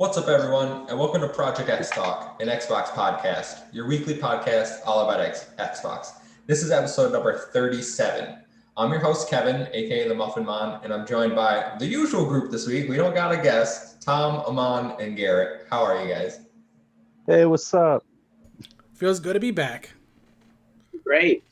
What's up, everyone, and welcome to Project XTalk, an Xbox podcast, your weekly podcast all about Xbox. This is episode number 37. I'm your host, Kevin, aka the Muffin Man, and I'm joined by the usual group this week. We don't got a guest, Tom, Aman, and Garrett. How are you guys? Hey, what's up? Feels good to be back. Great.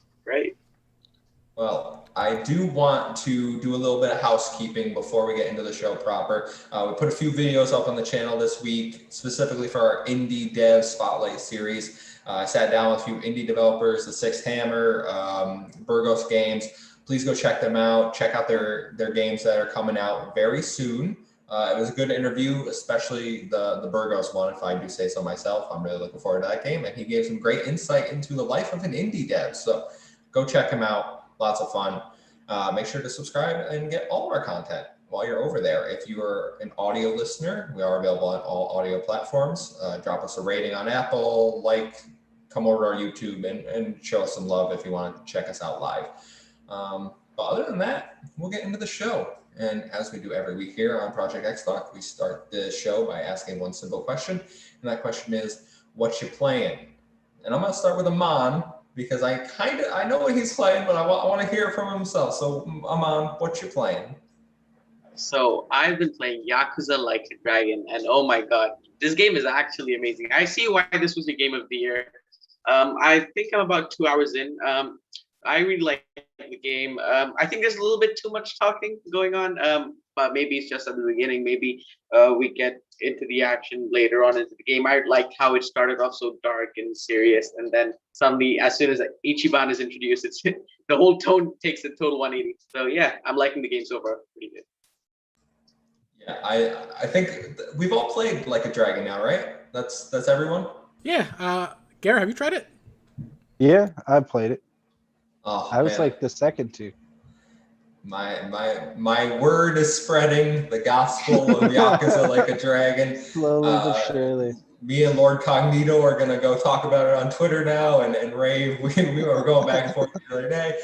Well, I do want to do a little bit of housekeeping before we get into the show proper. We put a few videos up on the channel this week, specifically for our Indie Dev Spotlight series. I sat down with a few indie developers, the Sixth Hammer, Burgos Games. Please go check them out. Check out their games that are coming out very soon. It was a good interview, especially the Burgos one, if I do say so myself. I'm really looking forward to that game. And he gave some great insight into the life of an indie dev. So go check him out. Lots of fun. Make sure to subscribe and get all of our content while you're over there. If you are an audio listener, we are available on all audio platforms. Drop us a rating on Apple, come over to our YouTube and show us some love if you want to check us out live. But other than that, we'll get into the show. And as we do every week here on Project XTalk, we start the show by asking one simple question. And that question is, what you playing? And I'm going to start with Aman, because I know what he's playing, but I want to hear it from himself. So, Aman, what you playing? So I've been playing Yakuza Like a Dragon, and oh my god, this game is actually amazing. I see why this was your game of the year. I think I'm about 2 hours in. I really like the game. I think there's a little bit too much talking going on, but maybe it's just at the beginning. Maybe we get into the action later on into the game. I liked how it started off so dark and serious, and then suddenly, as soon as Ichiban is introduced, it's the whole tone takes a total 180. So yeah, I'm liking the game so far. Pretty good. Yeah, I think we've all played Like a Dragon now, right? That's everyone? Yeah. Garrett, have you tried it? Yeah, I played it. Oh, I was man. like the second two. My word is spreading, the gospel of Yakuza Like a Dragon. Slowly but surely. Me and Lord Cognito are going to go talk about it on Twitter now and rave. We were going back and forth the other day.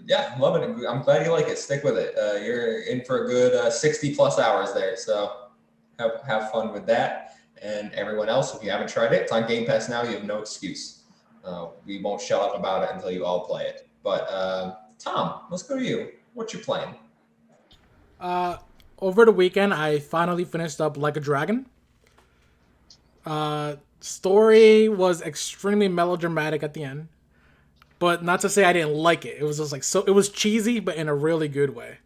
Yeah, I'm loving it. I'm glad you like it. Stick with it. You're in for a good 60 plus hours there. So have fun with that. And everyone else, if you haven't tried it, it's on Game Pass now. You have no excuse. We won't shut up about it until you all play it. But Tom, let's go to you. What you playing? Over the weekend, I finally finished up Like a Dragon. Story was extremely melodramatic at the end, but not to say I didn't like it. It was just it was cheesy, but in a really good way.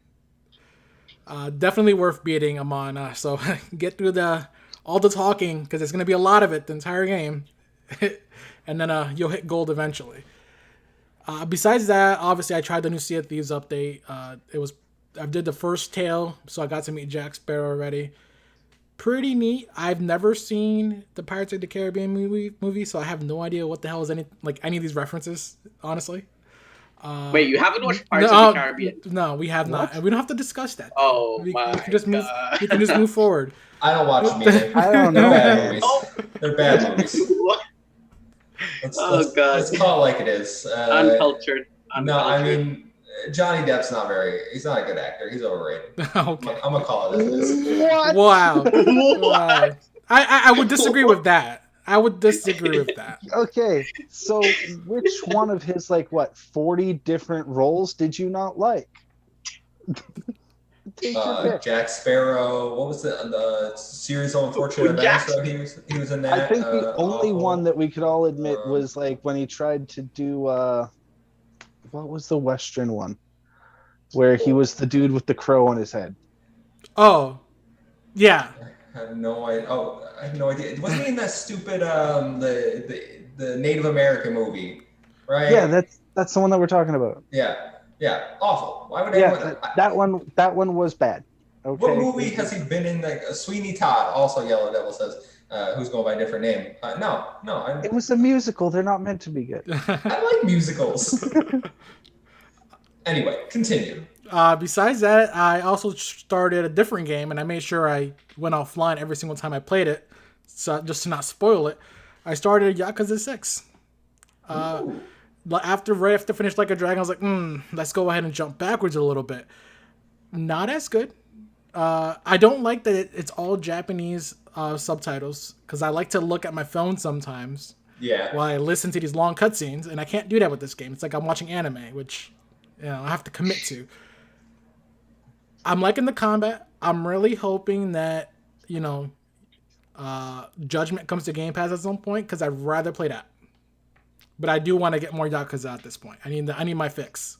Definitely worth beating Amon. So get through all the talking, because there's gonna be a lot of it the entire game, and then you'll hit gold eventually. Besides that, obviously I tried the new Sea of Thieves update. I did the first tale, so I got to meet Jack Sparrow already. Pretty neat. I've never seen the Pirates of the Caribbean movie, so I have no idea what the hell is any of these rereferences, honestly. Wait, you haven't watched Pirates of the Caribbean? No, we have not, and we don't have to discuss that. Oh we my can just move. god! We can just move forward. I don't watch them either. I don't They're know. bad movies. They're bad movies. Let's God. let's call it like it is. Uncultured. No, I mean, Johnny Depp's he's not a good actor. He's overrated. Okay. I'm gonna call it as it is. What? Wow. What? Wow. I would disagree with that. Okay, so which one of his 40 different roles did you not like? Take your pick. Jack Sparrow. What was the series of unfortunate events that he was in that? I think the only one that we could all admit was when he tried to do what was the Western one where he was the dude with the crow on his head. Oh, yeah. I have no idea. I have no idea. Wasn't he in that stupid the Native American movie, right? Yeah, that's the one that we're talking about. Yeah, awful. Why would anyone? That one was bad. Okay. What movie has he been in? Sweeney Todd, also Yellow Devil says, who's going by a different name. No. It was a musical. They're not meant to be good. I like musicals. Anyway, continue. Besides that, I also started a different game, and I made sure I went offline every single time I played it, so just to not spoil it. I started Yakuza 6. Right after finish Like a Dragon, I was like, let's go ahead and jump backwards a little bit. Not as good. I don't like that it's all Japanese subtitles because I like to look at my phone sometimes Yeah. while I listen to these long cutscenes, and I can't do that with this game. It's like I'm watching anime, which I have to commit to. I'm liking the combat. I'm really hoping that you know Judgment comes to Game Pass at some point because I'd rather play that. But I do want to get more Yakuza at this point. I need my fix.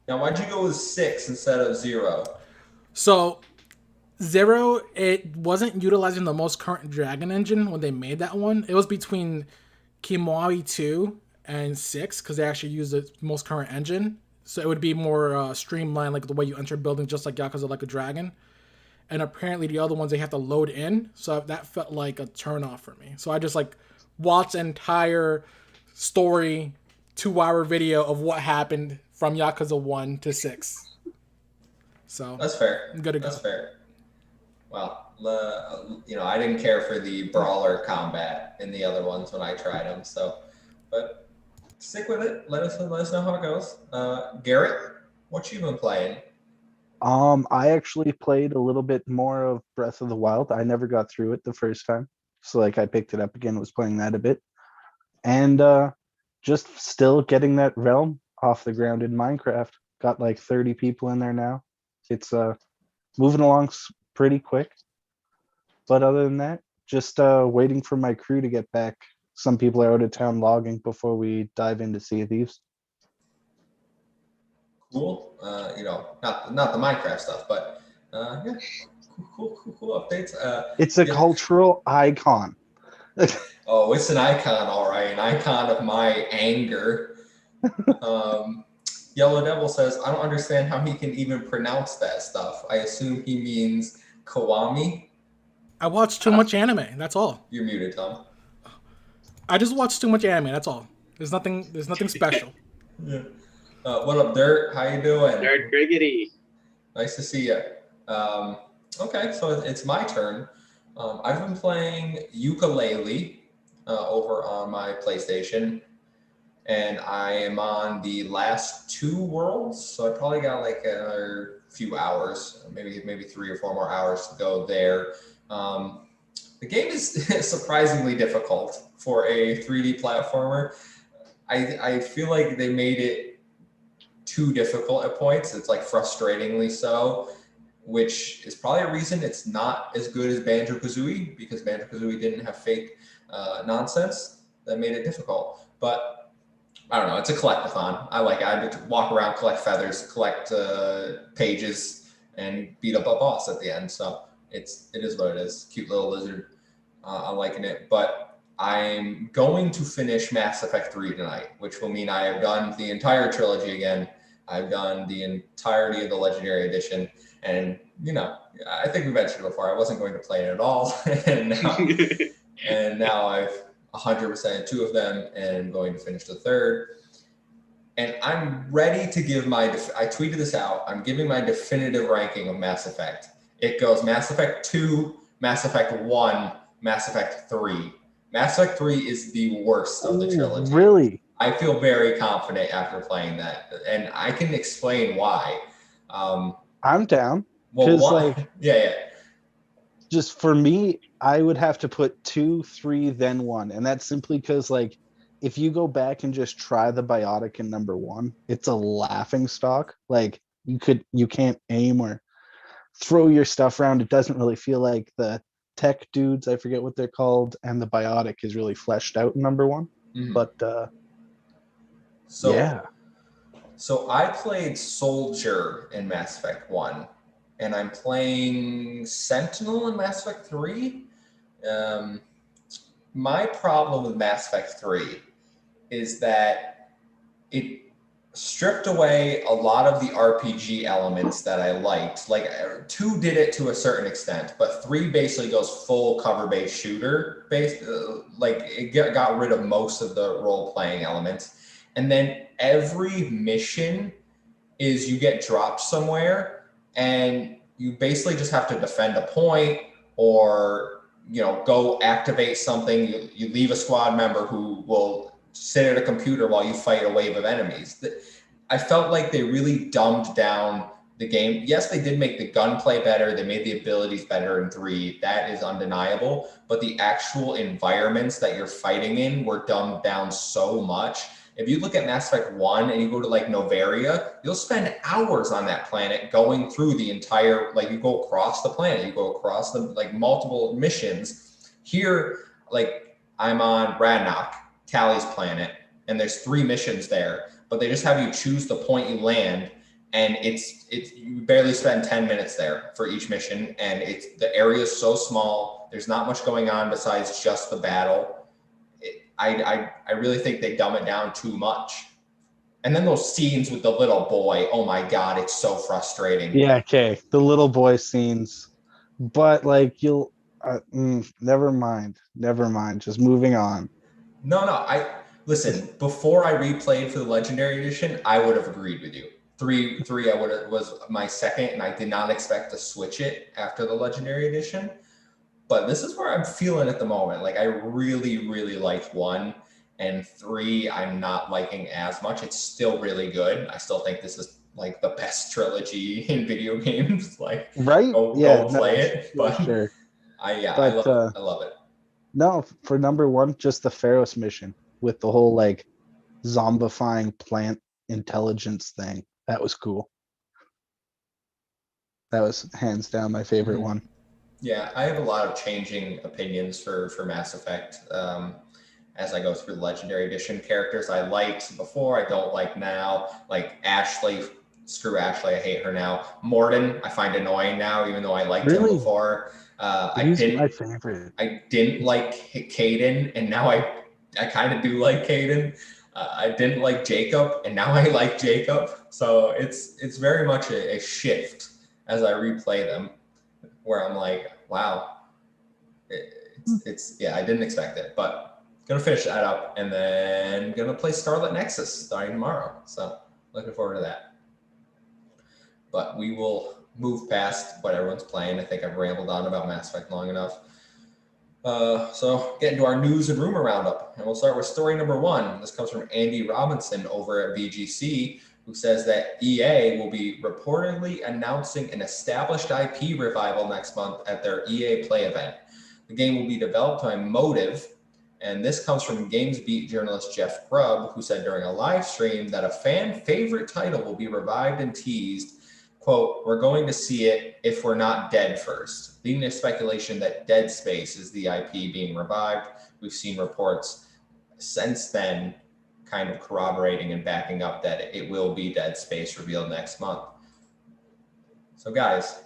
Now, why'd you go with 6 instead of 0? So Zero, it wasn't utilizing the most current Dragon engine when they made that one. It was between Kimawari 2 and 6 because they actually used the most current engine. So it would be more streamlined, like the way you enter buildings, just like Yakuza Like a Dragon. And apparently the other ones they have to load in, so that felt like a turnoff for me. So I just like watched an entire story 2-hour video of what happened from Yakuza 1 to 6. So That's fair. I'm good to go. That's fair. Well, I didn't care for the brawler combat in the other ones when I tried them. So, but stick with it. Let us know how it goes. Garrett, what you been playing? I actually played a little bit more of Breath of the Wild. I never got through it the first time. So like I picked it up again, was playing that a bit. And just still getting that realm off the ground in Minecraft. Got like 30 people in there now. It's moving along pretty quick. But other than that, just waiting for my crew to get back. Some people are out of town logging before we dive into Sea of Thieves. Cool. Not the Minecraft stuff, but yeah, cool updates. It's a cultural icon. Oh, it's an icon, all right. An icon of my anger. Yellow Devil says, I don't understand how he can even pronounce that stuff. I assume he means Kiwami. I watch too much anime. That's all. You're muted, Tom. I just watch too much anime. That's all. There's nothing special. Yeah. What up, Dirt? How you doing? Dirt Griggity. Nice to see you. Okay, so it's my turn. I've been playing ukulele over on my PlayStation, and I am on the last 2 worlds, so I probably got like another few hours, maybe 3 or 4 more hours to go there. The game is surprisingly difficult for a 3D platformer. I feel like they made it too difficult at points. It's like frustratingly so, which is probably a reason it's not as good as Banjo-Kazooie, because Banjo-Kazooie didn't have fake nonsense that made it difficult. But I don't know, it's a collectathon. I like it. I walk around, collect feathers, collect pages, and beat up a boss at the end. So it is what it is. Cute little lizard. I'm liking it. But I'm going to finish Mass Effect 3 tonight, which will mean I have done the entire trilogy again. I've done the entirety of the Legendary Edition. And, I think we mentioned it before, I wasn't going to play it at all. and now I've 100% 2 of them and going to finish the 3rd. And I'm ready to give I tweeted this out, I'm giving my definitive ranking of Mass Effect. It goes Mass Effect 2, Mass Effect 1, Mass Effect 3. Mass Effect 3 is the worst of the trilogy. Really? I feel very confident after playing that, and I can explain why. I'm down. Well, yeah. Just for me, I would have to put 2, 3, then 1, and that's simply because, like, if you go back and just try the biotic in number 1, it's a laughing stock. Like, you can't aim or throw your stuff around. It doesn't really feel like the tech dudes, I forget what they're called, and the biotic is really fleshed out in number 1. Mm-hmm. But yeah. So I played Soldier in Mass Effect 1, and I'm playing Sentinel in Mass Effect 3. My problem with Mass Effect 3 is that it stripped away a lot of the RPG elements that I liked. Like 2 did it to a certain extent, but 3 basically goes full cover-based shooter based. Like it got rid of most of the role-playing elements. And then every mission is you get dropped somewhere and you basically just have to defend a point or, go activate something. You leave a squad member who will sit at a computer while you fight a wave of enemies. I felt like they really dumbed down the game. Yes, they did make the gunplay better. They made the abilities better in 3. That is undeniable. But the actual environments that you're fighting in were dumbed down so much. If you look at Mass Effect 1 and you go to like Novaria, you'll spend hours on that planet going through the entire, like you go across the planet, you go across the like multiple missions. Here, like I'm on Radnock, Tally's planet, and there's 3 missions there, but they just have you choose the point you land, and it's you barely spend 10 minutes there for each mission, and the area is so small. There's not much going on besides just the battle. I really think they dumb it down too much. And then those scenes with the little boy, oh my God, it's so frustrating. Yeah, okay. The little boy scenes. But like you'll never mind. Never mind. Just moving on. No, listen, before I replayed for the Legendary Edition, I would have agreed with you. 3 was my second, and I did not expect to switch it after the Legendary Edition. But this is where I'm feeling at the moment. Like I really, really like 1, and 3 I'm not liking as much. It's still really good. I still think this is like the best trilogy in video games. Like Right? go play it. But sure. I love it. No, for number 1, just the Pharos mission with the whole like zombifying plant intelligence thing. That was cool. That was hands down my favorite one. Yeah, I have a lot of changing opinions for Mass Effect as I go through the Legendary Edition. Characters I liked before, I don't like now. Like Ashley, screw Ashley, I hate her now. Morden, I find annoying now, even though I liked him before. He's my favorite. I didn't like Caden, and now I kind of do like Caden. I didn't like Jacob, and now I like Jacob. So it's very much a shift as I replay them, where I'm like, wow, it's I didn't expect it, but gonna finish that up, and then gonna play Scarlet Nexus starting tomorrow. So looking forward to that. But we will move past what everyone's playing. I think I've rambled on about Mass Effect long enough. So get into our news and rumor roundup, and we'll start with story number 1. This comes from Andy Robinson over at VGC, who says that EA will be reportedly announcing an established IP revival next month at their EA Play event. The game will be developed by Motive, and this comes from GamesBeat journalist Jeff Grubb, who said during a live stream that a fan favorite title will be revived and teased. Quote, "We're going to see it if we're not dead first," leading to speculation that Deadspace is the IP being revived. We've seen reports since then kind of corroborating and backing up that it will be Deadspace revealed next month. So guys,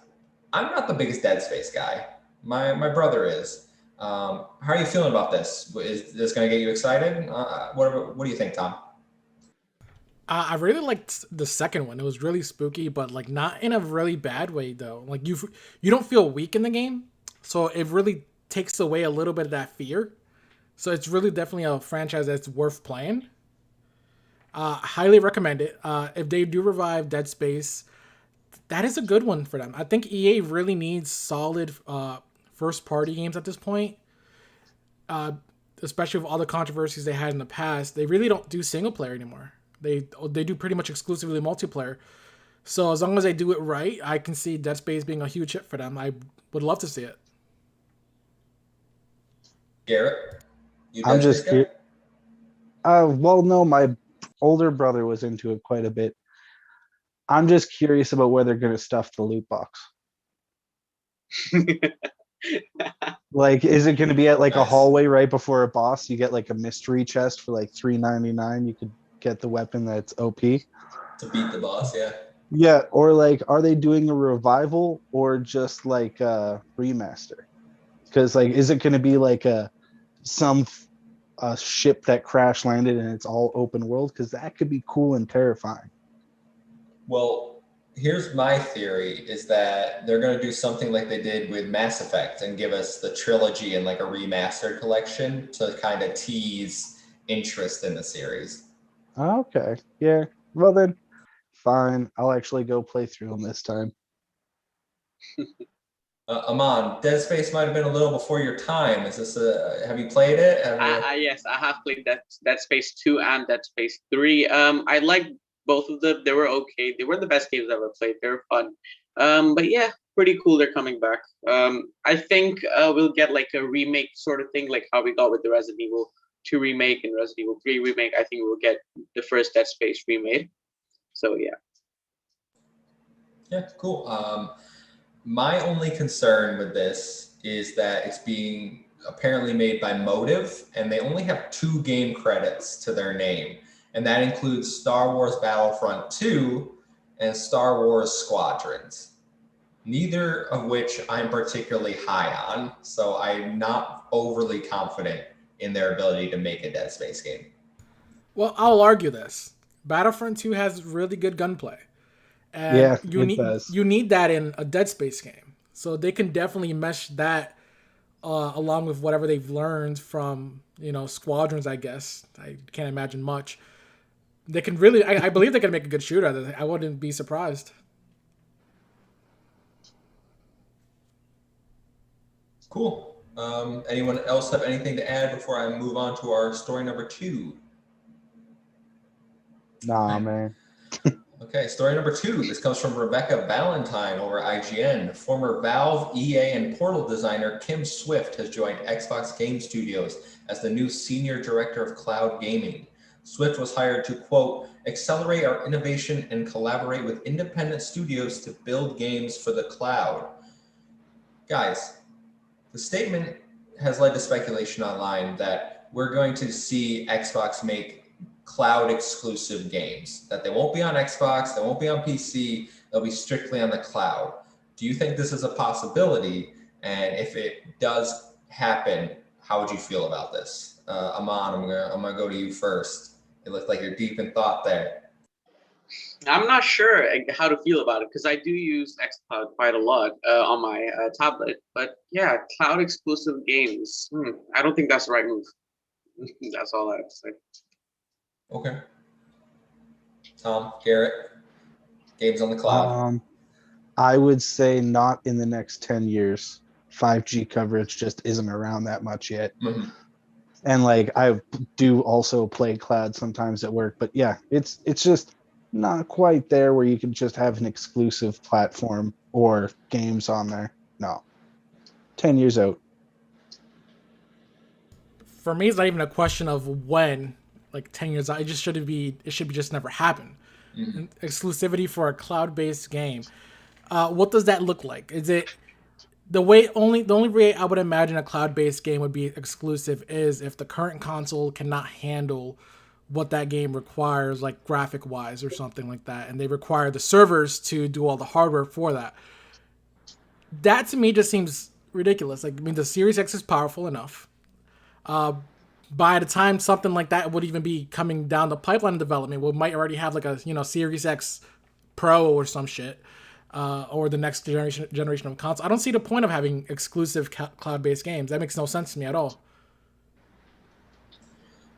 I'm not the biggest Deadspace guy. My brother is. How are you feeling about this? Is this going to get you excited? What do you think, Tom? I really liked the second one. It was really spooky, but like not in a really bad way though. Like you don't feel weak in the game, so it really takes away a little bit of that fear. So it's really definitely a franchise that's worth playing. Highly recommend it. If they do revive Dead Space, that is a good one for them. I think EA really needs solid first party games at this point. Especially with all the controversies they had in the past, they really don't do single player anymore. They do pretty much exclusively multiplayer. So as long as they do it right, I can see Dead Space being a huge hit for them. I would love to see it. Garrett, I'm just well, no, my older brother was into it quite a bit. I'm just curious about where they're going to stuff the loot box. Like, is it going to be at like a hallway right before a boss? You get like a mystery chest for like $3.99. You could get the weapon that's OP to beat the boss. Yeah, or like, are they doing a revival or just like a remaster? Because like, is it going to be like a ship that crash landed and it's all open world? Because that could be cool and terrifying. Well, here's my theory: is that they're going to do something like they did with Mass Effect and give us the trilogy and like a remastered collection to kind of tease interest in the series. Okay. Yeah. Well then, fine. I'll actually go play through them this time. Aman, Dead Space might have been a little before your time. Is this have you played it? Yes, I have played Dead Space 2 and Dead Space 3. I like both of them, they were okay. They weren't the best games I've ever played. They were fun. But yeah, pretty cool. They're coming back. I think we'll get like a remake sort of thing, like how we got with the Resident Evil 2 remake and Resident Evil 3 remake. I think we'll get the first Dead Space remade. So yeah. Yeah, cool. My only concern with this is that it's being apparently made by Motive, and they only have 2 game credits to their name, and that includes Star Wars Battlefront 2 and Star Wars Squadrons, neither of which I'm particularly high on, so I'm not overly confident in their ability to make a Dead Space game. Well, I'll argue this. Battlefront 2 has really good gunplay. And Yeah, it does. You need that in a Dead Space game. So they can definitely mesh that along with whatever they've learned from, Squadrons, I guess. I can't imagine much. They can really, I believe they can make a good shooter out of it. I wouldn't be surprised. Cool. Anyone else have anything to add before I move on to our story number 2? Nah, man. Okay, story number 2. This comes from Rebecca Valentine over IGN. Former Valve, EA, and Portal designer Kim Swift has joined Xbox Game Studios as the new Senior Director of Cloud Gaming. Swift was hired to, quote, accelerate our innovation and collaborate with independent studios to build games for the cloud. Guys, the statement has led to speculation online that we're going to see Xbox make cloud exclusive games, that they won't be on Xbox, they won't be on PC, they'll be strictly on the cloud. Do you think this is a possibility? And if it does happen, how would you feel about this? Aman, I'm gonna go to you first. It looks like you're deep in thought there. I'm not sure how to feel about it because I do use xCloud quite a lot on my tablet. But yeah, cloud exclusive games. I don't think that's the right move. That's all I have to say. Okay. Tom, Garrett, games on the cloud. I would say not in the next 10 years. 5G coverage just isn't around that much yet. Mm-hmm. And like I do also play cloud sometimes at work, but yeah, it's just not quite there where you can just have an exclusive platform or games on there. No. 10 years out. For me, it's not even a question of when, like 10 years out. It should be just never happen. Mm-hmm. Exclusivity for a cloud-based game. What does that look like? Is it the only way I would imagine a cloud-based game would be exclusive is if the current console cannot handle what that game requires, like graphic-wise or something like that, and they require the servers to do all the hardware for that. That to me just seems ridiculous. Like, I mean, the Series X is powerful enough. By the time something like that would even be coming down the pipeline of development, we might already have like a Series X Pro or some shit, or the next generation of console. I don't see the point of having exclusive cloud-based games. That makes no sense to me at all.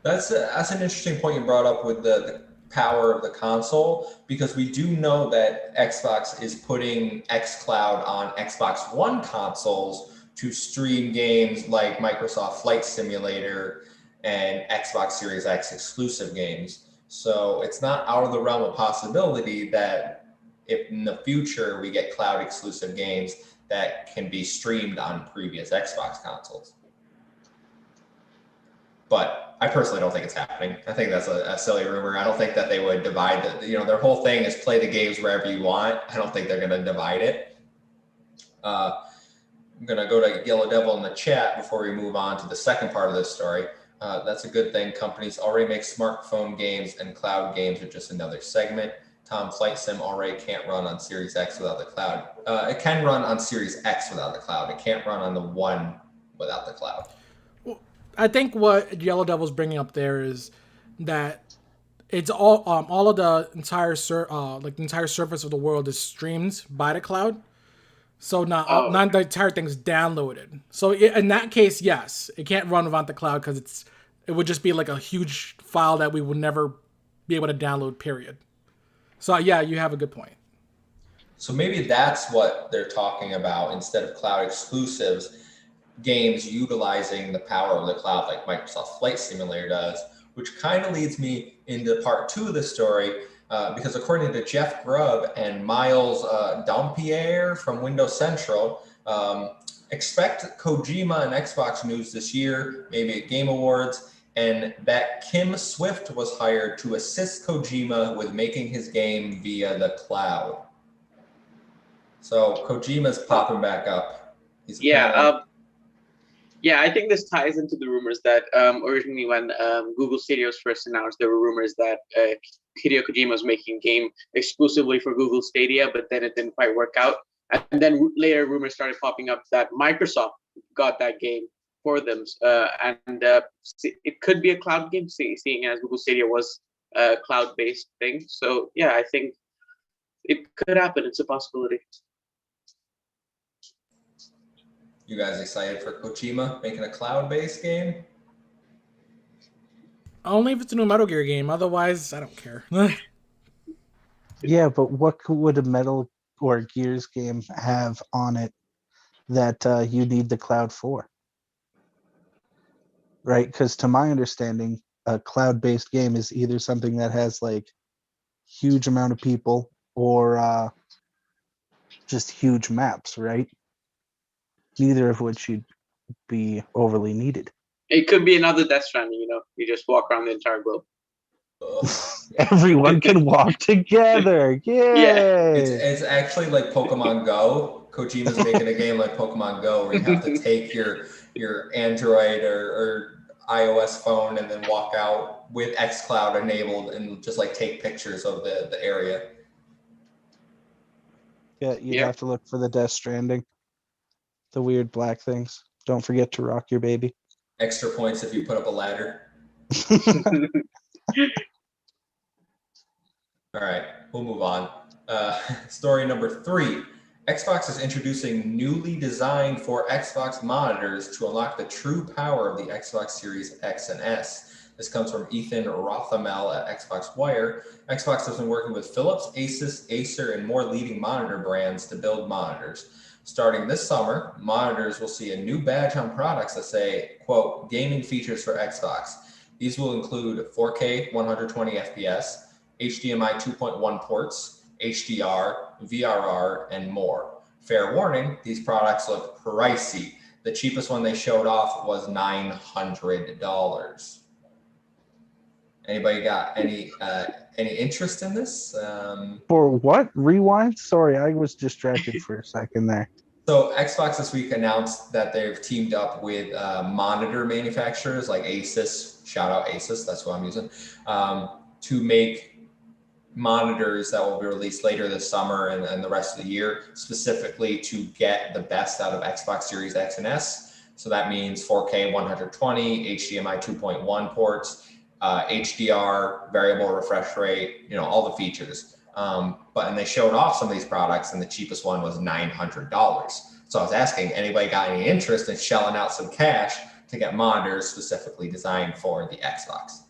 That's an interesting point you brought up with the power of the console, because we do know that Xbox is putting xCloud on Xbox One consoles to stream games like Microsoft Flight Simulator and Xbox Series X exclusive games. So it's not out of the realm of possibility that if in the future we get cloud exclusive games that can be streamed on previous Xbox consoles. But I personally don't think it's happening. I think that's a silly rumor. I don't think that they would divide their whole thing is play the games wherever you want. I don't think they're going to divide it. I'm going to go to Yellow Devil in the chat before we move on to the second part of this story. That's a good thing. Companies already make smartphone games, and cloud games are just another segment. Tom, Flight Sim already can't run on Series X without the cloud. It can run on Series X without the cloud. It can't run on the One without the cloud. Well, I think what Yellow Devil's bringing up there is that it's all of the entire the entire surface of the world is streamed by the cloud. So not the entire thing's downloaded. So in that case, yes, it can't run without the cloud because it would just be like a huge file that we would never be able to download, period. So yeah, you have a good point. So maybe that's what they're talking about instead of cloud exclusives, games utilizing the power of the cloud like Microsoft Flight Simulator does, which kind of leads me into part 2 of the story. because according to Jeff Grubb and Miles Dompierre from Windows Central, expect Kojima and Xbox news this year, maybe at Game Awards, and that Kim Swift was hired to assist Kojima with making his game via the cloud. So Kojima's popping back up. Yeah, I think this ties into the rumors that originally when Google Stadia was first announced, there were rumors that Hideo Kojima was making a game exclusively for Google Stadia, but then it didn't quite work out. And then later rumors started popping up that Microsoft got that game for them. It could be a cloud game, seeing as Google Stadia was a cloud-based thing. So yeah, I think it could happen. It's a possibility. You guys excited for Kojima making a cloud-based game? Only if it's a new Metal Gear game. Otherwise, I don't care. Yeah, but what would a Metal or Gears game have on it that you need the cloud for? Right? Because to my understanding, a cloud-based game is either something that has like huge amount of people or just huge maps, right? Neither of which should be overly needed. It could be another Death Stranding, you just walk around the entire globe. Everyone can walk together. Yay! Yeah. It's actually like Pokemon Go. Kojima's making a game like Pokemon Go where you have to take your Android or iOS phone and then walk out with xCloud enabled and just like take pictures of the area. Yeah, you'd have to look for the Death Stranding. The weird black things. Don't forget to rock your baby. Extra points if you put up a ladder. All right, we'll move on. Story number 3. Xbox is introducing newly designed for Xbox monitors to unlock the true power of the Xbox Series X and S. This comes from Ethan Rothamel at Xbox Wire. Xbox has been working with Philips, Asus, Acer, and more leading monitor brands to build monitors. Starting this summer, monitors will see a new badge on products that say, quote, gaming features for Xbox. These will include 4K 120 FPS, HDMI 2.1 ports, HDR, VRR, and more. Fair warning, these products look pricey. The cheapest one they showed off was $900. Anybody got any interest in this? For what? Rewind? Sorry, I was distracted for a second there. So Xbox this week announced that they've teamed up with monitor manufacturers like Asus, shout out Asus, that's what I'm using, to make monitors that will be released later this summer and the rest of the year, specifically to get the best out of Xbox Series X and S. So that means 4K 120, HDMI 2.1 ports, HDR, variable refresh rate, all the features. And they showed off some of these products, and the cheapest one was $900. So I was asking, anybody got any interest in shelling out some cash to get monitors specifically designed for the Xbox?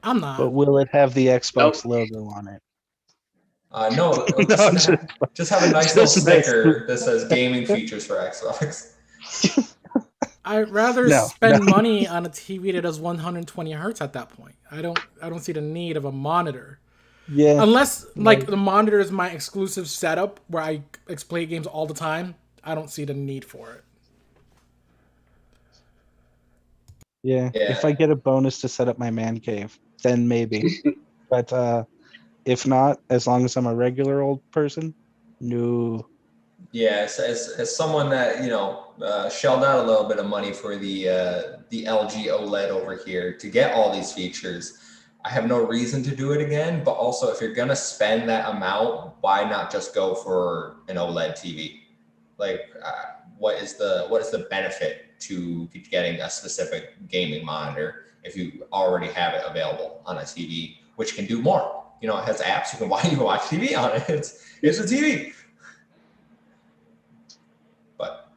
I'm not. But will it have the Xbox logo on it? No, just have a nice little sticker that says gaming features for Xbox. I'd rather spend money on a TV that does 120 hertz at that point. I don't see the need of a monitor. Yeah. Unless the monitor is my exclusive setup where I play games all the time, I don't see the need for it. Yeah. If I get a bonus to set up my man cave, then maybe. But if not, as long as I'm a regular old person, no. Yeah, as someone that shelled out a little bit of money for the LG OLED over here to get all these features, I have no reason to do it again. But also, if you're gonna spend that amount, why not just go for an OLED TV? What is the benefit to getting a specific gaming monitor if you already have it available on a TV, which can do more? It has apps you can watch TV on it. It's a TV. But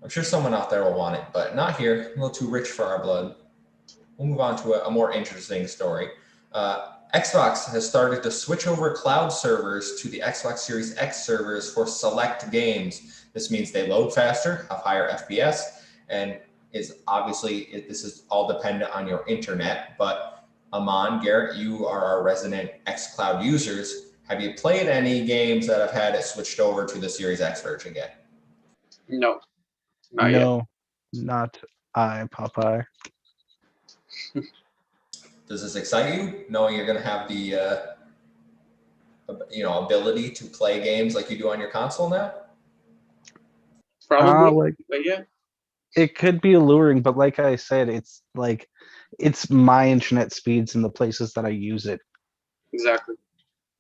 I'm sure someone out there will want it, but not here. A little too rich for our blood. We'll move on to a more interesting story. Xbox has started to switch over cloud servers to the Xbox Series X servers for select games. This means they load faster, have higher FPS, and this is all dependent on your internet. But Aman, Garrett, you are our resident xCloud users. Have you played any games that have had it switched over to the Series X version yet? No, not yet. No, not I, Popeye. Does this excite you, knowing you're going to have the ability to play games like you do on your console now? Probably, but yeah. It could be alluring, but like I said, it's like it's my internet speeds in the places that I use it. Exactly.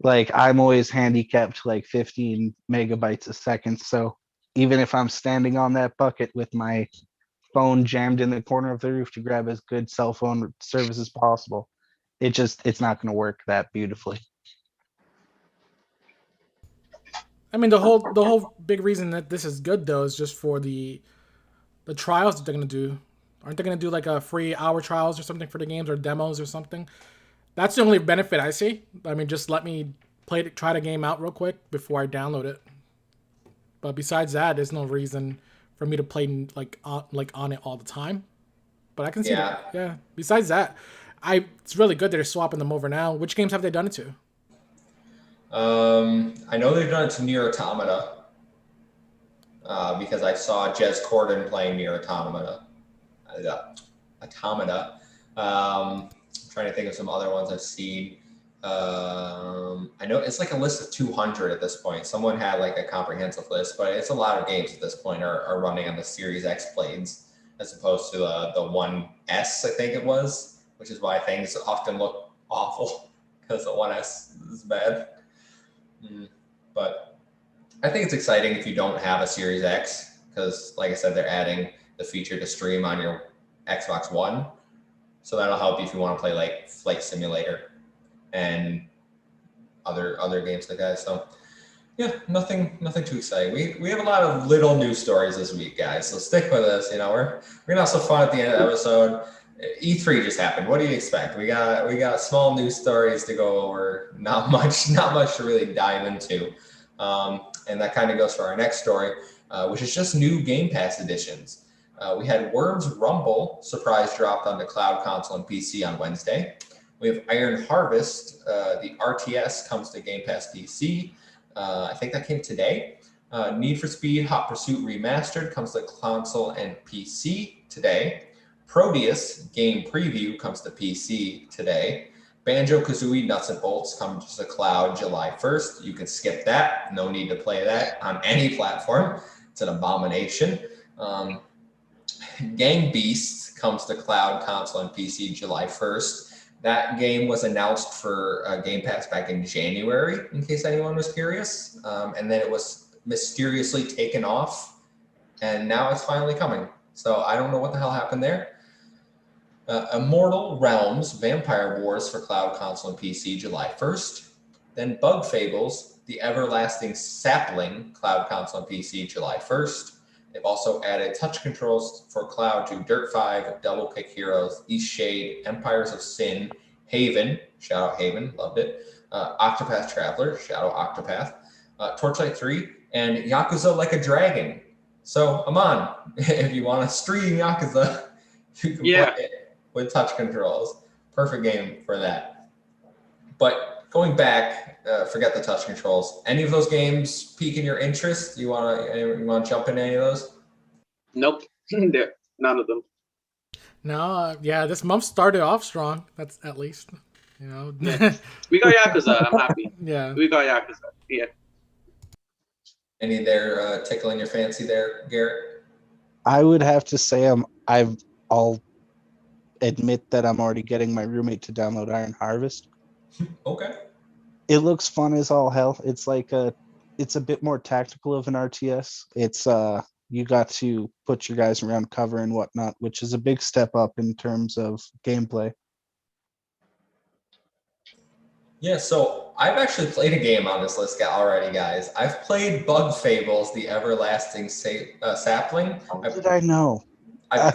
Like I'm always handicapped to like 15 megabytes a second. So even if I'm standing on that bucket with my phone jammed in the corner of the roof to grab as good cell phone service as possible, it's not going to work that beautifully. I mean, the whole big reason that this is good though is just for the trials that they're gonna do. Aren't they gonna do like a free hour trials or something for the games or demos or something? That's the only benefit I see. I mean, just let me try the game out real quick before I download it. But besides that, there's no reason for me to play like on it all the time. But I can see that. Yeah. Besides that, it's really good that they're swapping them over now. Which games have they done it to? I know they've done it to Nier Automata because I saw Jez Corden playing Nier Automata. I'm trying to think of some other ones I've seen. I know it's like a list of 200 at this point. Someone had like a comprehensive list, but it's a lot of games at this point are running on the Series X blades as opposed to the 1S, I think it was, which is why things often look awful because the 1S is bad. But I think it's exciting if you don't have a Series X because, like I said, they're adding the feature to stream on your Xbox One. So that'll help you if you want to play like Flight Simulator and other games like that. So yeah, nothing too exciting. We have a lot of little news stories this week, guys. So stick with us. We're gonna have some fun at the end of the episode. E3 just happened. What do you expect? We got small news stories to go over. Not much to really dive into. And that kind of goes for our next story, which is just new Game Pass editions. We had Worms Rumble surprise dropped onto cloud, console, and PC on Wednesday. We have Iron Harvest. The RTS comes to Game Pass PC. I think that came today. Need for Speed Hot Pursuit Remastered comes to console and PC today. Proteus Game Preview comes to PC today. Banjo-Kazooie Nuts and Bolts comes to cloud July 1st. You can skip that. No need to play that on any platform. It's an abomination. Gang Beasts comes to cloud, console, and PC July 1st. That game was announced for Game Pass back in January, in case anyone was curious. And then it was mysteriously taken off, and now it's finally coming. So I don't know what the hell happened there. Immortal Realms Vampire Wars for cloud, console, and PC July 1st. Then Bug Fables The Everlasting Sapling, cloud, console, and PC July 1st. They've also added touch controls for cloud to Dirt 5, Double Kick Heroes, East Shade, Empires of Sin, Haven, shout out Haven, loved it, Octopath Traveler, shout out Octopath, Torchlight 3, and Yakuza Like a Dragon. So, Aman, if you want to stream Yakuza, you can play it with touch controls. Perfect game for that. But going back, forget the touch controls. Any of those games piquing your interest? You want to jump into any of those? Nope, none of them. No, yeah, this month started off strong. That's at least, We got Yakuza. I'm happy. Yeah, we got Yakuza. Yeah. Any there tickling your fancy there, Garrett? I would have to say I'll admit that I'm already getting my roommate to download Iron Harvest. Okay. It looks fun as all hell. It's like it's a bit more tactical of an RTS. It's you got to put your guys around cover and whatnot, which is a big step up in terms of gameplay. Yeah, so I've actually played a game on this list already, guys. I've played Bug Fables, The Everlasting Sapling. How did I know? I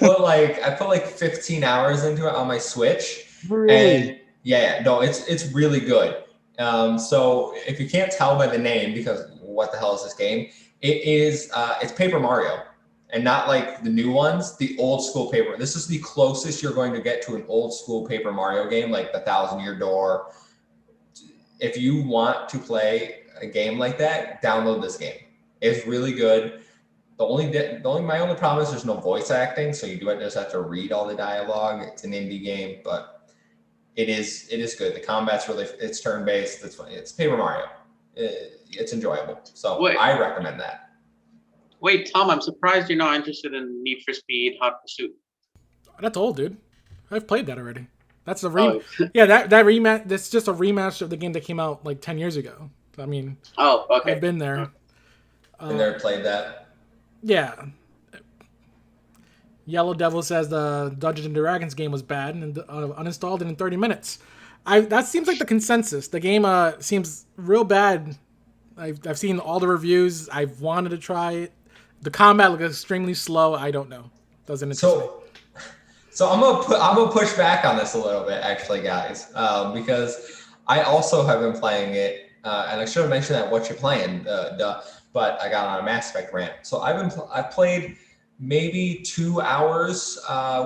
put like 15 hours into it on my Switch. Really? And it's really good. So if you can't tell by the name, because what the hell is this game? It's Paper Mario. and not like the new ones, the old school Paper. This is the closest you're going to get to an old school Paper Mario game, like the Thousand Year Door. If you want to play a game like that, download this game. It's really good. My only problem is there's no voice acting, so you do just have to read all the dialogue. It's an indie game, but it is good. The combat's it's turn based. It's funny. It's Paper Mario. It's enjoyable. So I recommend that. Wait, Tom, I'm surprised you're not interested in Need for Speed Hot Pursuit. That's old, dude. I've played that already. That's a Yeah, that rematch. That's just a rematch of the game that came out like 10 years ago. I mean, okay. I've been there. Been there, played that. Yeah. Yellow Devil says the Dungeons and Dragons game was bad and uninstalled it in 30 minutes. That seems like the consensus. The game seems real bad. I've seen all the reviews. I've wanted to try it. The combat looks extremely slow. I don't know. Doesn't interest me. So I'm gonna push back on this a little bit, actually, guys, because I also have been playing it, and I should have mentioned that what you're playing, but I got on a Mass Effect rant. So I've played maybe 2 hours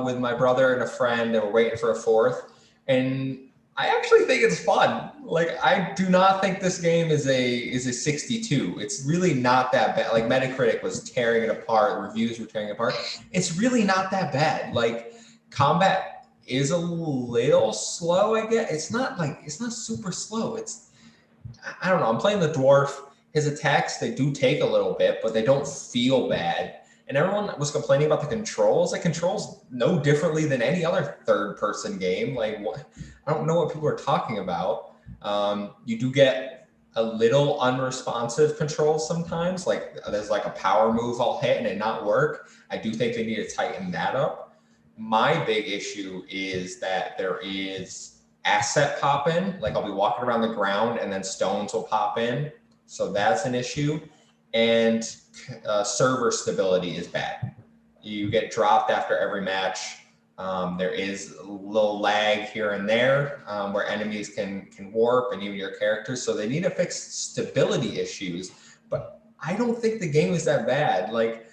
with my brother and a friend, and we're waiting for a fourth. And I actually think it's fun. Like, I do not think this game is a 62. It's really not that bad. Like, Metacritic was tearing it apart. Reviews were tearing it apart. It's really not that bad. Like, combat is a little slow, I guess. It's not super slow. I don't know. I'm playing the dwarf. His attacks, they do take a little bit, but they don't feel bad. And everyone was complaining about the controls. It controls no differently than any other third-person game. Like, I don't know what people are talking about. You do get a little unresponsive controls sometimes. Like, there's like a power move I'll hit and it not work. I do think they need to tighten that up. My big issue is that there is asset pop in. Like, I'll be walking around the ground and then stones will pop in. So that's an issue. And server stability is bad. You get dropped after every match. There is a little lag here and there where enemies can warp and even your characters. So they need to fix stability issues. But I don't think the game is that bad. Like,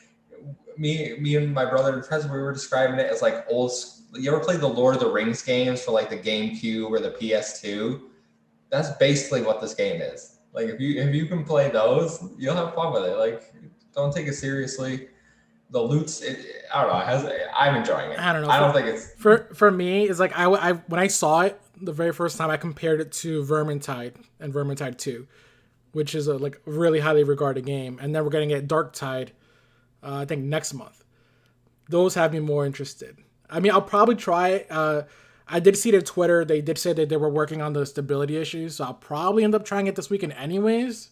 me and my brother and friends, we were describing it as like old. You ever played the Lord of the Rings games for like the GameCube or the PS2? That's basically what this game is. Like, if you can play those, you'll have fun with it. Like, don't take it seriously. The loot's, I don't know. I'm enjoying it. I don't know. I don't think it's for me. It's like I when I saw it the very first time, I compared it to Vermintide and Vermintide 2, which is a like really highly regarded game. And then we're getting it Dark Tide, I think next month. Those have me more interested. I mean, I'll probably try it. I did see their Twitter. They did say that they were working on the stability issues, so I'll probably end up trying it this weekend anyways.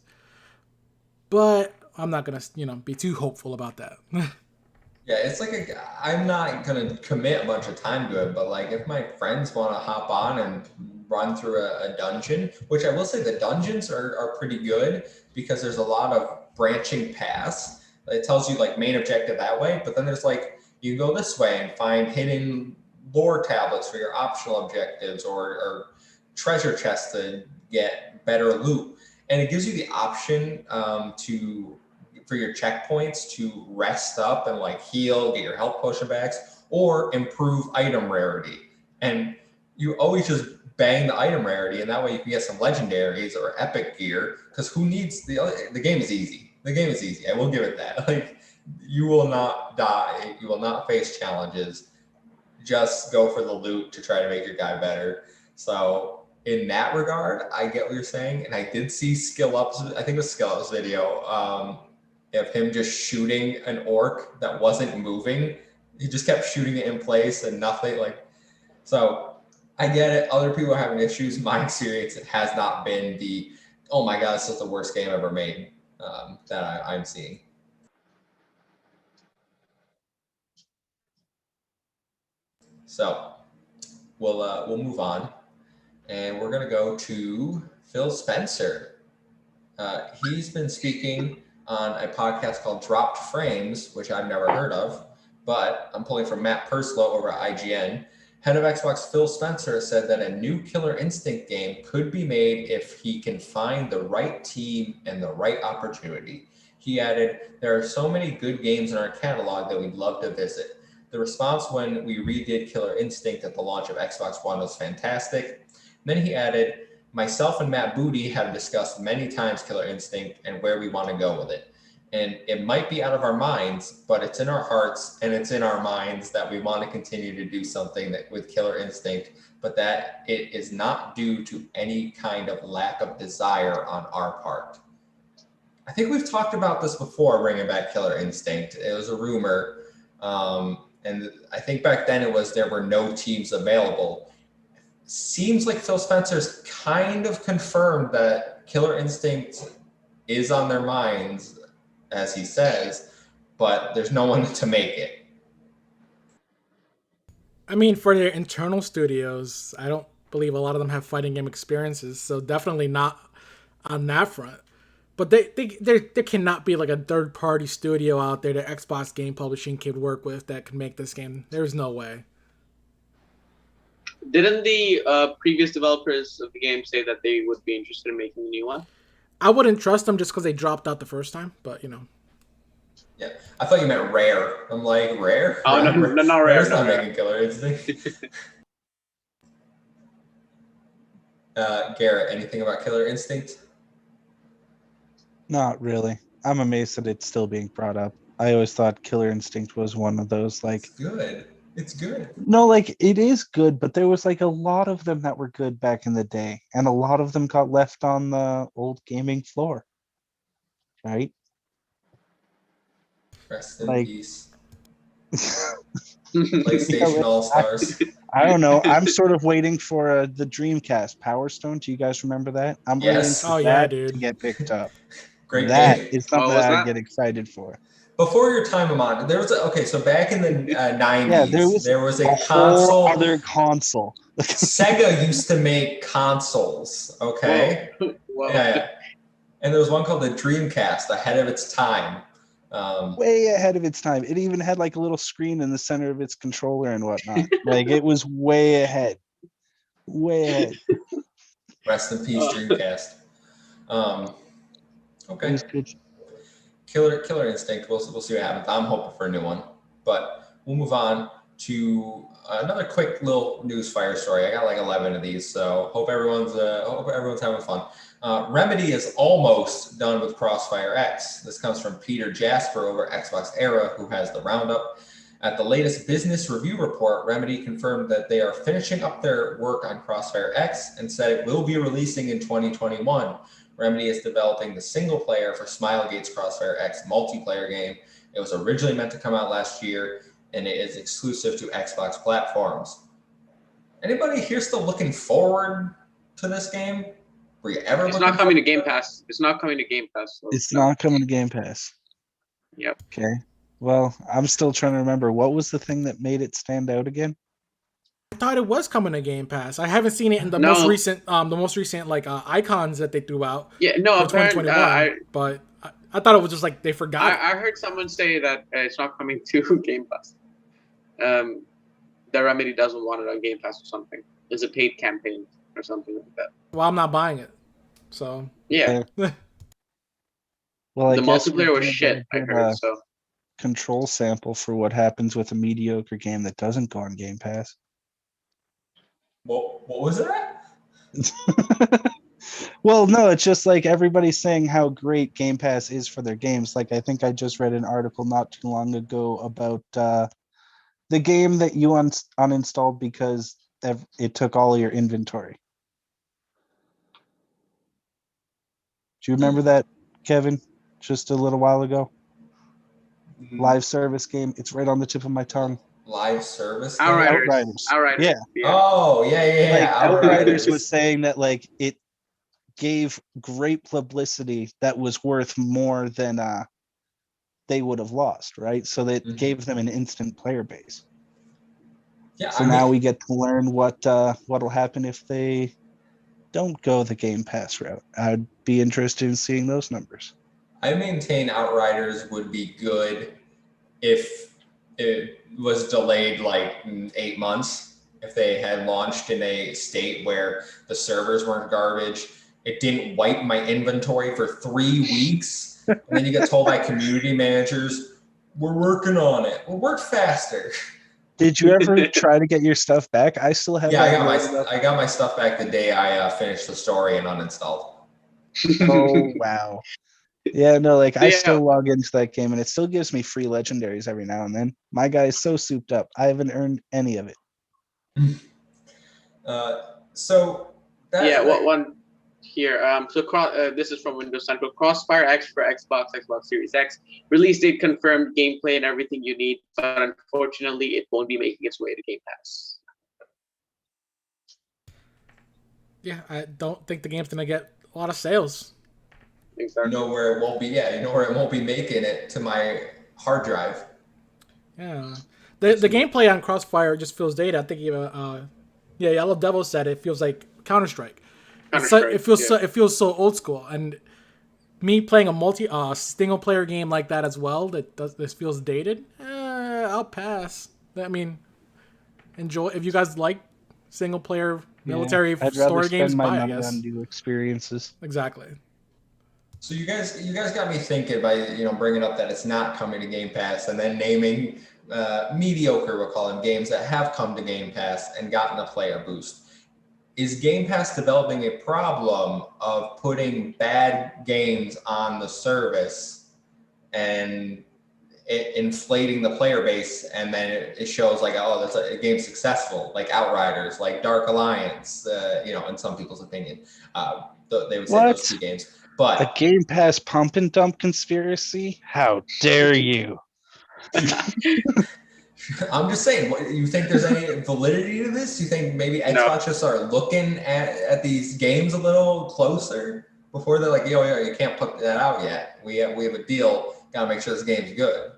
But I'm not gonna, be too hopeful about that. Yeah, it's like I'm not gonna commit a bunch of time to it, but like if my friends want to hop on and run through a dungeon, which I will say the dungeons are pretty good because there's a lot of branching paths. It tells you like main objective that way, but then there's like you go this way and find hidden lore tablets for your optional objectives or treasure chests to get better loot. And it gives you the option for your checkpoints to rest up and like heal, get your health potion backs, or improve item rarity. And you always just bang the item rarity, and that way you can get some legendaries or epic gear. Because who needs the game is easy. The game is easy. I will give it that. Like, you will not die. You will not face challenges. Just go for the loot to try to make your guy better. So in that regard, I get what you're saying. And I did see Skill Up's, I think it was Skill Up's video of him just shooting an orc that wasn't moving. He just kept shooting it in place and nothing. So I get it. Other people are having issues. My experience has not been oh my God, this is the worst game ever made that I'm seeing. So we'll move on, and we're gonna go to Phil Spencer. He's been speaking on a podcast called Dropped Frames, which I've never heard of, but I'm pulling from Matt Purslow over at IGN. Head of Xbox Phil Spencer said that a new Killer Instinct game could be made if he can find the right team and the right opportunity. He added, "There are so many good games in our catalog that we'd love to visit. The response when we redid Killer Instinct at the launch of Xbox One was fantastic." Then he added, "Myself and Matt Booty have discussed many times Killer Instinct and where we want to go with it. And it might be out of our minds, but it's in our hearts and it's in our minds that we want to continue to do something with Killer Instinct, but that it is not due to any kind of lack of desire on our part." I think we've talked about this before, bringing back Killer Instinct. It was a rumor. And I think back then it was there were no teams available. Seems like Phil Spencer's kind of confirmed that Killer Instinct is on their minds, as he says, but there's no one to make it. I mean, for their internal studios, I don't believe a lot of them have fighting game experiences, so definitely not on that front. But there cannot be like a third-party studio out there that Xbox Game Publishing could work with that could make this game. There's no way. Didn't the previous developers of the game say that they would be interested in making a new one? I wouldn't trust them just because they dropped out the first time, but you know. Yeah, I thought you meant Rare. I'm like, Rare? Oh, no, not Rare. Rare's not making Killer Instinct. Garrett, anything about Killer Instinct? Not really. I'm amazed that it's still being brought up. I always thought Killer Instinct was one of those like It's good. It's good. No, like it is good, but there was like a lot of them that were good back in the day, and a lot of them got left on the old gaming floor. Right? Rest in Like- peace. PlayStation All-Stars. I don't know. I'm sort of waiting for the Dreamcast Power Stone. Do you guys remember that? I'm waiting Yes. for Oh, yeah, that dude. to get picked up. Great That game. is something Oh, was that I that? get excited for. Before your time, Amon, there was so back in the 90s, Yeah, there was a whole console. other console. Sega used to make consoles, okay? Whoa. Yeah. And there was one called the Dreamcast, ahead of its time. Way ahead of its time. It even had like a little screen in the center of its controller and whatnot. Like it was way ahead. Way ahead. Rest in peace, Dreamcast. It Okay. was good. Killer Instinct. We'll see what happens. I'm hoping for a new one, but we'll move on to another quick little news fire story. I got like 11 of these, so hope everyone's having fun. Remedy is almost done with Crossfire X. This comes from Peter Jasper over Xbox Era, who has the roundup. At the latest business review report, Remedy confirmed that they are finishing up their work on Crossfire X and said it will be releasing in 2021. Remedy is developing the single player for Smilegate's Crossfire X multiplayer game. It was originally meant to come out last year, and it is exclusive to Xbox platforms. Anybody here still looking forward to this game? Were you ever? It's not coming to Game Pass. It's not coming to Game Pass. So It's no. not coming to Game Pass. Yep. Okay. Well, I'm still trying to remember what was the thing that made it stand out again? I thought it was coming to Game Pass. I haven't seen it in the No. most recent like icons that they threw out Yeah, no, for apparently, 2021. But I thought it was just like they forgot. I heard someone say that it's not coming to Game Pass. The Remedy doesn't want it on Game Pass or something. It's a paid campaign or something like that. Well, I'm not buying it. So Yeah, Well, I the guess we're multiplayer was gonna shit. I get heard a so. control sample for what happens with a mediocre game that doesn't go on Game Pass. What was that? Well, no, it's just like everybody's saying how great Game Pass is for their games. Like I think I just read an article not too long ago about the game that you uninstalled because it took all your inventory. Do you remember that, Kevin? Just a little while ago. Live service game. It's right on the tip of my tongue. Live service game? Outriders. Yeah. Oh, yeah. Like Outriders was saying that like it gave great publicity that was worth more than they would have lost, right? So that Mhm. gave them an instant player base. Yeah, So now we get to learn what'll happen if they don't go the Game Pass route. I'd be interested in seeing those numbers. I maintain Outriders would be good if it was delayed like 8 months. If they had launched in a state where the servers weren't garbage, it didn't wipe my inventory for 3 weeks. And then you get told by community managers, we're working on it. We'll work faster. Did you ever try to get your stuff back? I still have Yeah, that. I got my stuff back the day I finished the story and uninstalled. Oh, wow. Yeah, no, like I Yeah. still log into that game and it still gives me free legendaries every now and then. My guy is so souped up. I haven't earned any of it. So that Yeah, what one here? This is from Windows Central. Crossfire X for Xbox, Xbox Series X. Release date confirmed, gameplay and everything you need, but unfortunately, it won't be making its way to Game Pass. Yeah, I don't think the game's gonna get a lot of sales. you know where it won't be. Yeah, you know where it won't be making it to my hard drive. Yeah, the gameplay on Crossfire just feels dated. I think Yellow Devil said it feels like Counter Strike. It feels so old school, and me playing a single player game like that as well. This feels dated. I'll pass. I mean, enjoy if you guys like single player military I'd rather story spend games. my Buy, I money guess. on new experiences. Exactly. So you guys got me thinking by bringing up that it's not coming to Game Pass and then naming mediocre, we'll call them, games that have come to Game Pass and gotten a player boost. Is Game Pass developing a problem of putting bad games on the service and inflating the player base, and then it shows like, oh, that's a game successful, like Outriders, like Dark Alliance, in some people's opinion, they would say those two games. But a Game Pass pump and dump conspiracy? How dare you? I'm just saying, you think there's any validity to this? You think maybe Xbox just are looking at these games a little closer before they're like, you can't put that out yet. We have a deal. Got to make sure this game's good.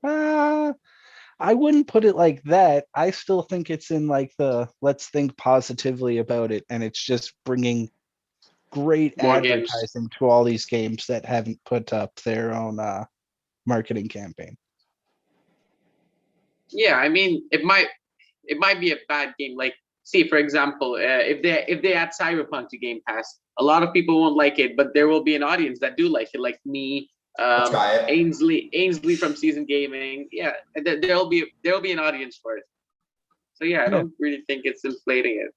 I wouldn't put it like that. I still think it's in like the let's think positively about it, and it's just bringing great More advertising to all these games that haven't put up their own marketing campaign. Yeah, I mean, it might be a bad game. Like, see, for example, if they add Cyberpunk to Game Pass, a lot of people won't like it, but there will be an audience that do like it, like me, Ainsley from Season Gaming. Yeah, there'll be an audience for it. So yeah, I don't really think it's inflating it.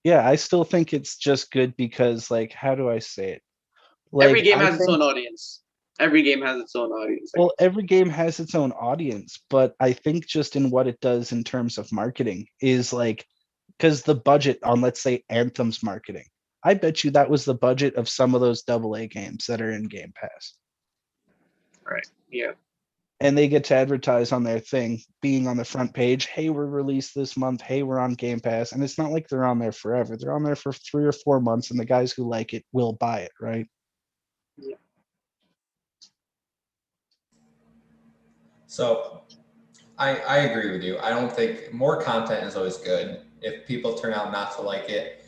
Yeah, I still think it's just good because, like, how do I say it? Like, every game has its own audience. Every game has its own audience. Well, every game has its own audience, but I think just in what it does in terms of marketing is like, because the budget on, let's say, Anthem's marketing, I bet you that was the budget of some of those AA games that are in Game Pass. Right. Yeah. And they get to advertise on their thing, being on the front page. Hey, we're released this month. Hey, we're on Game Pass. And it's not like they're on there forever. They're on there for 3 or 4 months, and the guys who like it will buy it, right? Yeah. So I agree with you. I don't think more content is always good. If people turn out not to like it,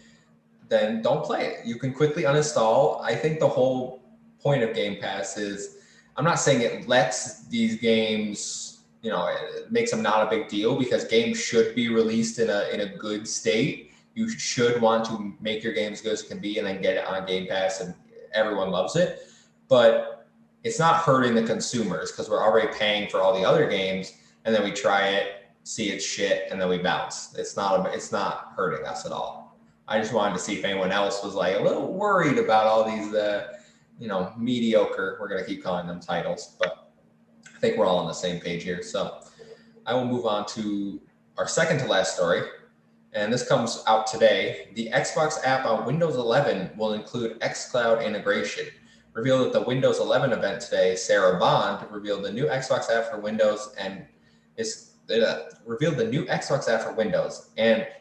then don't play it. You can quickly uninstall. I think the whole point of Game Pass is, I'm not saying it lets these games, it makes them not a big deal, because games should be released in a good state. You should want to make your game as good as it can be and then get it on Game Pass and everyone loves it. But it's not hurting the consumers because we're already paying for all the other games, and then we try it, see it's shit, and then we bounce. It's not hurting us at all. I just wanted to see if anyone else was like a little worried about all these, mediocre, we're going to keep calling them titles, but I think we're all on the same page here. So I will move on to our second to last story. And this comes out today. The Xbox app on Windows 11 will include xCloud integration. Revealed at the Windows 11 event today, Sarah Bond revealed the new Xbox app for Windows and and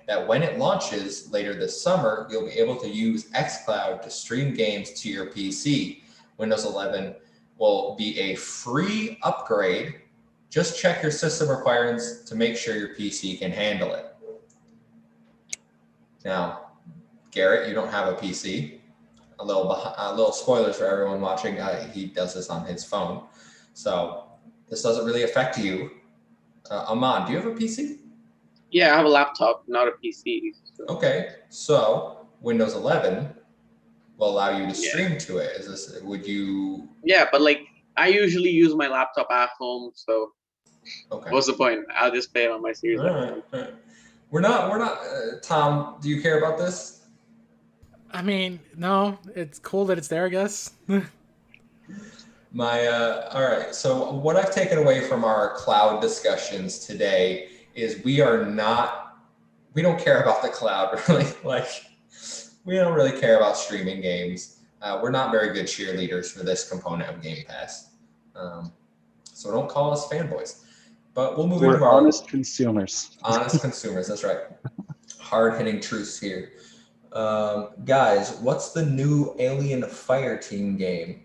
that when it launches later this summer, you'll be able to use xCloud to stream games to your PC. Windows 11 will be a free upgrade. Just check your system requirements to make sure your PC can handle it. Now, Garrett, you don't have a PC. A little spoilers for everyone watching. He does this on his phone, so this doesn't really affect you. Aman, do you have a PC? Yeah, I have a laptop, not a PC. So. Okay, so Windows 11 will allow you to Yeah. stream to it. Would you? Yeah, but like I usually use my laptop at home, so Okay. what's the point? I'll just play it on my Series All at right. home. All right. We're not. Tom, do you care about this? I mean, no, it's cool that it's there, I guess. All right. So what I've taken away from our cloud discussions today is we don't care about the cloud really. Like, we don't really care about streaming games. We're not very good cheerleaders for this component of Game Pass. So don't call us fanboys. But we'll move into We're our honest consumers. honest consumers. That's right. Hard-hitting truths here. Guys, what's the new Alien Fireteam game?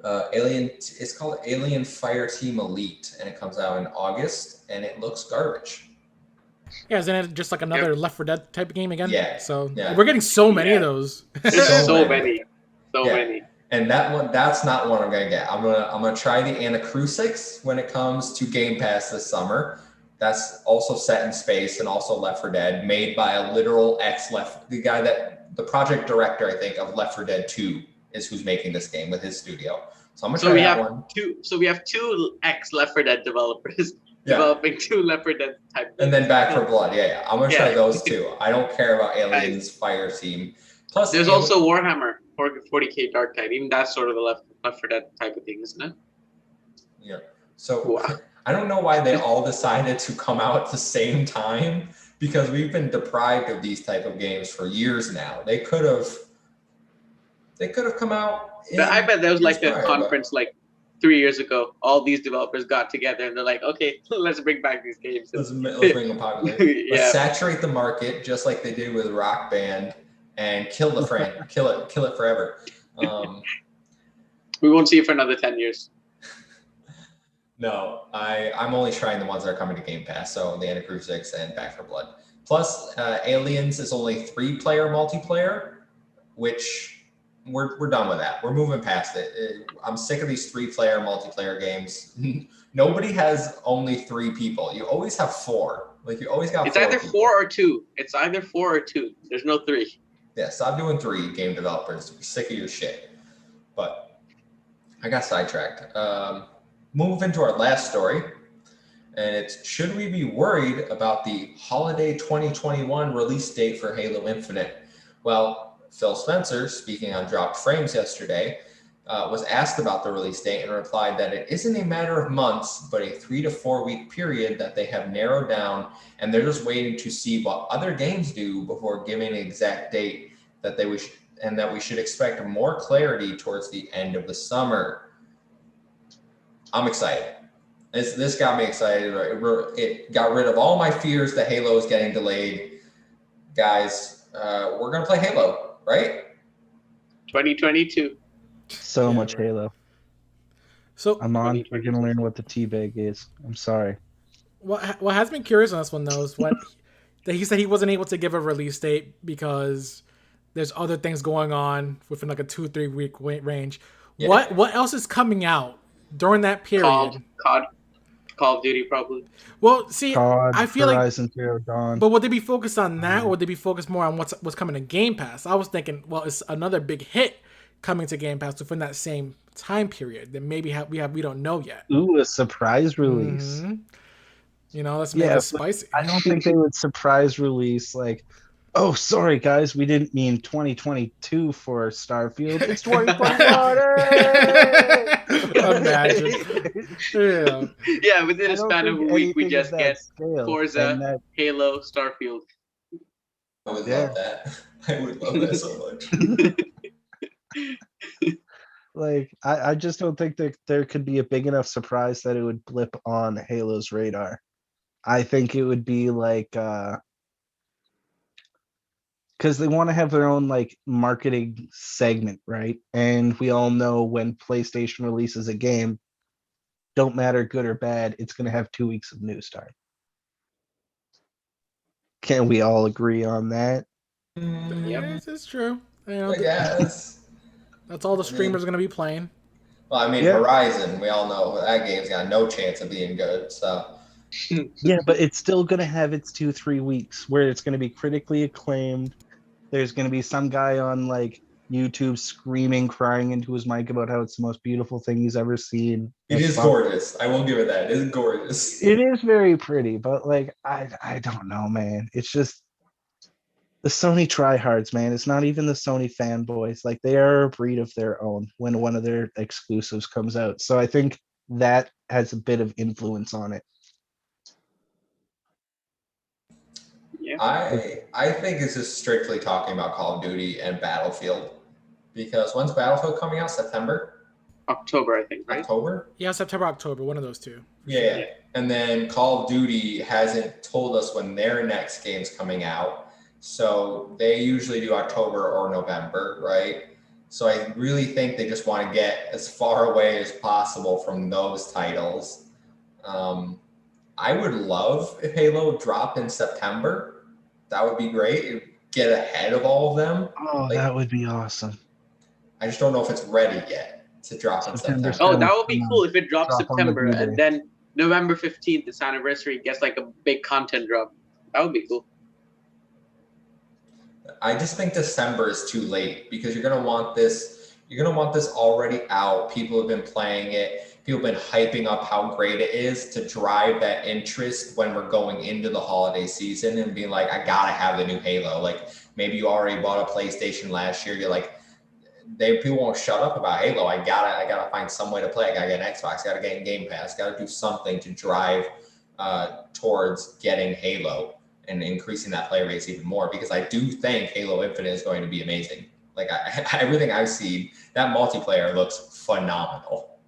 It's called Alien Fireteam Elite, and it comes out in August, and it looks garbage. Yeah, isn't it just like another Left 4 Dead type of game again? Yeah. So Yeah. we're getting so many of those. There's So so many. many. And that's not one I'm gonna get. I'm gonna try the Anacrucics when it comes to Game Pass this summer. That's also set in space and also Left 4 Dead, made by a literal the project director, I think, of Left 4 Dead 2 is who's making this game with his studio. So I'm gonna try that one. We have two ex Left 4 Dead developers developing two Left 4 Dead type. And then Back 4 Blood. Yeah. I'm gonna try Yeah. those two. I don't care about Aliens Fire Team. Plus, There's also Warhammer 40K Dark Tide. Even that's sort of the Left 4 Dead type of thing, isn't it? Yeah. So Wow. I don't know why they all decided to come out at the same time, because we've been deprived of these type of games for years now. They could have come out. I bet there was like a prior, conference like 3 years ago. All these developers got together and they're like, okay, let's bring back these games. Let's bring them popular. Yeah. Let's saturate the market just like they did with Rock Band and kill the kill it forever. We won't see it for another 10 years. No, I'm only trying the ones that are coming to Game Pass, so the Anacrucics and Back 4 Blood. Plus, Aliens is only 3-player multiplayer, which we're done with that. We're moving past it. I'm sick of these 3-player multiplayer games. Nobody has only 3 people. You always have 4. Like, you always got. It's 4 either people. 4 or 2. It's either 4 or 2. There's no 3. Yeah, stop doing 3, game developers. We're sick of your shit. But I got sidetracked. Move into our last story, and it's, should we be worried about the holiday 2021 release date for Halo Infinite? Well, Phil Spencer, speaking on Dropped Frames yesterday, was asked about the release date and replied that it isn't a matter of months, but a 3 to 4 week period that they have narrowed down, and they're just waiting to see what other games do before giving an exact date that we should expect more clarity towards the end of the summer. I'm excited. This got me excited. It got rid of all my fears that Halo is getting delayed. Guys, we're going to play Halo, right? 2022. So much Halo. So Amon, we're gonna learn what the teabag is. I'm sorry. what has been curious on this one though is that he said he wasn't able to give a release date because there's other things going on within like a 2-3 week range. Yeah. What else is coming out during that period? Call of Duty, probably. Well, see, COD, I feel Horizon Zero Dawn. but would they be focused on that, or would they be focused more on what's coming to Game Pass? I was thinking, well, it's another big hit coming to Game Pass within that same time period that maybe we don't know yet. Ooh, a surprise release. Mhm. You know, let's make it spicy. I don't think they would surprise release like, oh, sorry guys, we didn't mean 2022 for Starfield. It's 2021. Imagine. Yeah. Yeah, within a span of a week, we just get Forza, that, Halo, Starfield. I would love that. I would love that so much. like, I just don't think that there could be a big enough surprise that it would blip on Halo's radar. I think it would be like because they want to have their own like marketing segment, right? And we all know when PlayStation releases a game, don't matter good or bad, it's going to have 2 weeks of news time. Can we all agree on that? Yeah, it's true. You know, I guess. that's all the streamers are going to be playing. Well, I mean, Yeah. Horizon, we all know that game's got no chance of being good. So Yeah, but it's still going to have its 2-3 weeks where it's going to be critically acclaimed. There's going to be some guy on like YouTube screaming, crying into his mic about how it's the most beautiful thing he's ever seen. It is gorgeous. I will give it that. It is gorgeous. It is very pretty, but like I don't know, man. It's just the Sony tryhards, man. It's not even the Sony fanboys. Like they are a breed of their own when one of their exclusives comes out. So I think that has a bit of influence on it. Yeah. I think this is strictly talking about Call of Duty and Battlefield, because when's Battlefield coming out? September? October, I think, right? October? Yeah, September, October, one of those two. Yeah. And then Call of Duty hasn't told us when their next game's coming out. So they usually do October or November, right? So I really think they just want to get as far away as possible from those titles. I would love if Halo dropped in September. That would be great. It'd get ahead of all of them. Oh, that would be awesome. I just don't know if it's ready yet to drop in September. Oh, that would be cool if it drops Drop on September the and then November 15th, its anniversary, gets like a big content drop. That would be cool. I just think December is too late because you're gonna want this. You're gonna want this already out. People have been playing it. People have been hyping up how great it is to drive that interest when we're going into the holiday season and being like, I gotta have the new Halo. Like maybe you already bought a PlayStation last year. You're like, people won't shut up about Halo. I gotta find some way to play. I gotta get an Xbox. Gotta get in Game Pass. Gotta do something to drive towards getting Halo and increasing that play rates even more, because I do think Halo Infinite is going to be amazing. Like everything I've seen, that multiplayer looks phenomenal.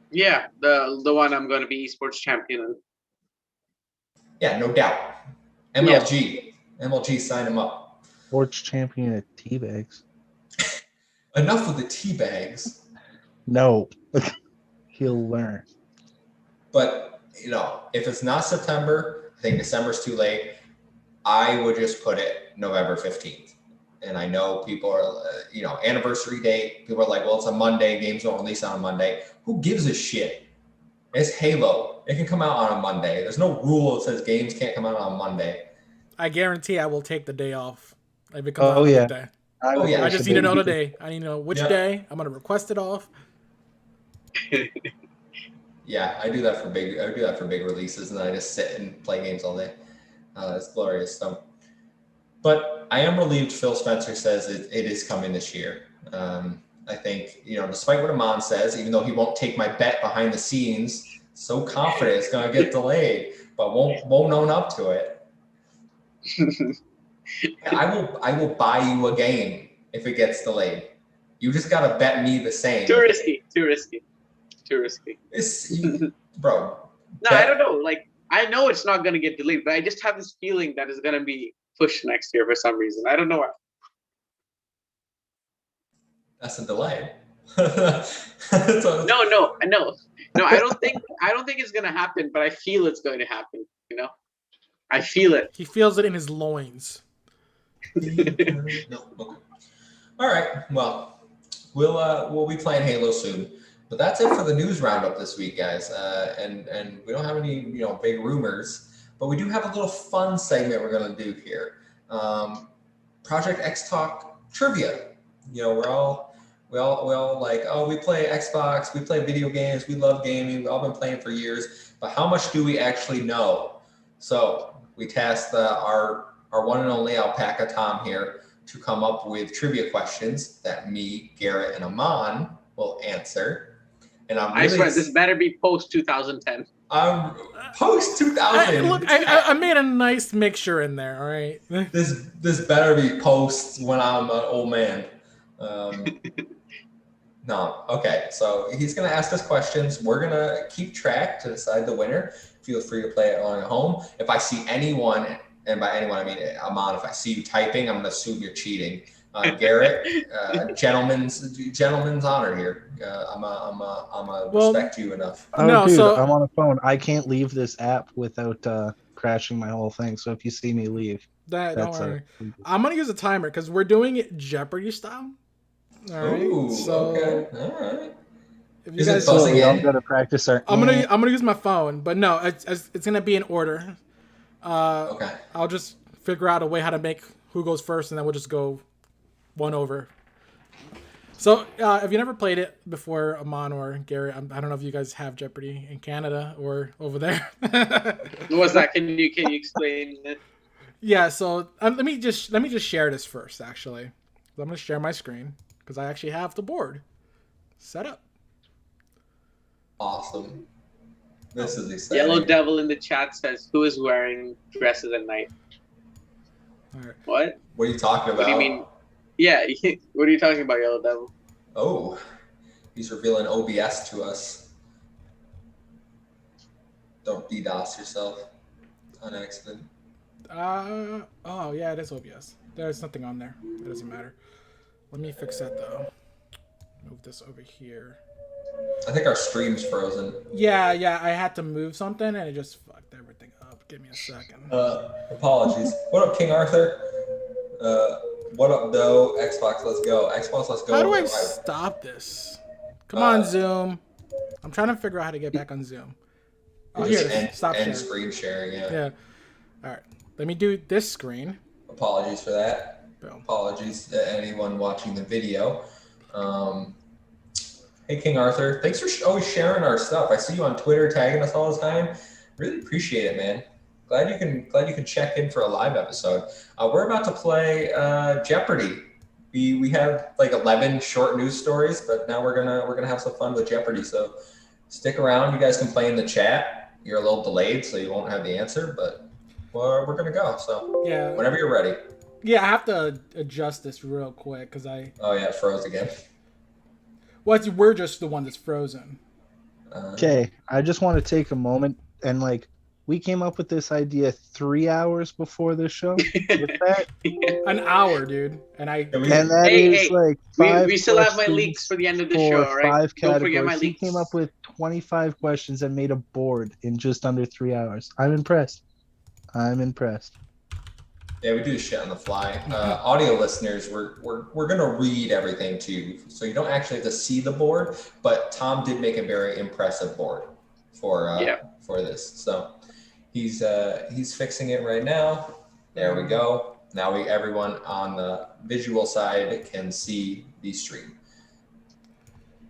Yeah, the one I'm going to be esports champion in. Yeah, no doubt. MLG, sign him up. Sports champion at teabags. Enough with the teabags. No, he'll learn. But if it's not September, I think December's too late. I would just put it November 15th. And I know people are, anniversary date. People are like, well, it's a Monday. Games don't release on a Monday. Who gives a shit? It's Halo. It can come out on a Monday. There's no rule that says games can't come out on Monday. I guarantee I will take the day off. If it comes out on a day. I just need to know the day. I need to know which day. I'm going to request it off. Yeah, I do that for big releases, and then I just sit and play games all day. It's glorious. So, but I am relieved Phil Spencer says it is coming this year. I think, despite what Aman says, even though he won't take my bet behind the scenes, so confident it's going to get delayed, but won't own up to it. I will buy you a game if it gets delayed. You just got to bet me the same. Too risky. Bro. No, I don't know. Like, I know it's not going to get delayed, but I just have this feeling that it's going to be pushed next year for some reason. I don't know why. That's a delay. No. I don't think it's going to happen, but I feel it's going to happen. I feel it. He feels it in his loins. No. Okay. All right. Well, we'll be playing Halo soon. But that's it for the news roundup this week, guys. And we don't have any, big rumors, but we do have a little fun segment we're going to do here. Project XTalk trivia. We're all like, oh, we play Xbox, we play video games, we love gaming, we've all been playing for years, but how much do we actually know? So we tasked our one and only Alpaca Tom here to come up with trivia questions that me, Garrett, and Aman will answer. And I swear, this better be post 2010. Post 2000. Look, I made a nice mixture in there. All right. This better be post when I'm an old man. No. Okay. So he's gonna ask us questions. We're gonna keep track to decide the winner. Feel free to play it along at home. If I see anyone, and by anyone I mean Aman, if I see you typing, I'm gonna assume you're cheating. Garrett, gentleman's honor here. I'm a respect you enough. Oh, dude, I'm on a phone. I can't leave this app without crashing my whole thing. So if you see me leave, don't worry. I'm gonna use a timer because we're doing it Jeopardy style. All right. Ooh, so okay. All right. If you guys, I'm gonna practice our. I'm gonna use my phone, but no, it's gonna be in order. Okay. I'll just figure out a way how to make who goes first, and then we'll just go one over. So, if you never played it before, Amon or Garrett, I don't know if you guys have Jeopardy in Canada or over there. What's that? Can you explain it? Yeah. So let me just share this first. Actually, I'm gonna share my screen because I actually have the board set up. Awesome. This is exciting. Yellow Devil in the chat says, "Who is wearing dresses at night?" All right. What? What are you talking about? What do you mean? Yeah, what are you talking about, Yellow Devil? Oh, he's revealing OBS to us. Don't DDoS yourself on accident. Oh yeah, it is OBS. There's nothing on there. It doesn't matter. Let me fix that though. Move this over here. I think our stream's frozen. Yeah, I had to move something and it just fucked everything up. Give me a second. Apologies. What up, King Arthur? What up, Doe? Xbox, let's go. Xbox, let's go. How do I stop this? Come on, Zoom. I'm trying to figure out how to get back on Zoom. Oh, here, stop sharing. Screen sharing, yeah. Yeah. All right. Let me do this screen. Apologies for that. Boom. Apologies to anyone watching the video. Hey, King Arthur. Thanks for always sharing our stuff. I see you on Twitter tagging us all the time. Really appreciate it, man. Glad you can check in for a live episode. We're about to play Jeopardy. We have like 11 short news stories, but now we're gonna have some fun with Jeopardy. So stick around. You guys can play in the chat. You're a little delayed, so you won't have the answer, but we're gonna go. So yeah, whenever you're ready. Yeah, I have to adjust this real quick because Oh yeah, it froze again. Well, we're just the one that's frozen. Okay, I just want to take a moment and we came up with this idea 3 hours before the show. With that, An hour, dude, and that is like 5 we still have my questions leaks for the end of the for show, right? 5 Don't forget my categories. He leaks. came up with 25 questions and made a board in just under 3 hours. I'm impressed. Yeah, we do this shit on the fly. Audio listeners, we're gonna read everything to you, so you don't actually have to see the board. But Tom did make a very impressive board for this. So he's fixing it right now. There we go. Now everyone on the visual side can see the stream.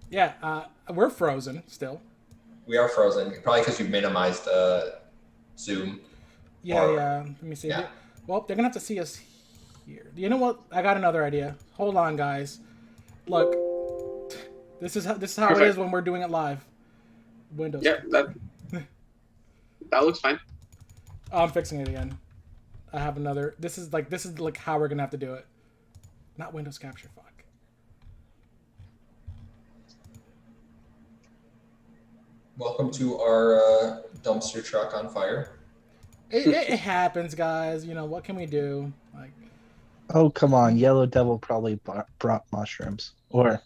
Yeah, we're frozen still. We are frozen, probably because you minimized Zoom. Yeah. Let me see. Yeah. Well, they're gonna have to see us here. You know what? I got another idea. Hold on, guys. Look, this is how Perfect. It is when we're doing it live. Windows. Yeah, that looks fine. Oh, I'm fixing it again. I have another. This is like how we're gonna have to do it. Not Windows capture. Fuck. Welcome to our dumpster truck on fire. It happens, guys. You know, what can we do? Oh, come on. Yellow Devil probably brought mushrooms. Or,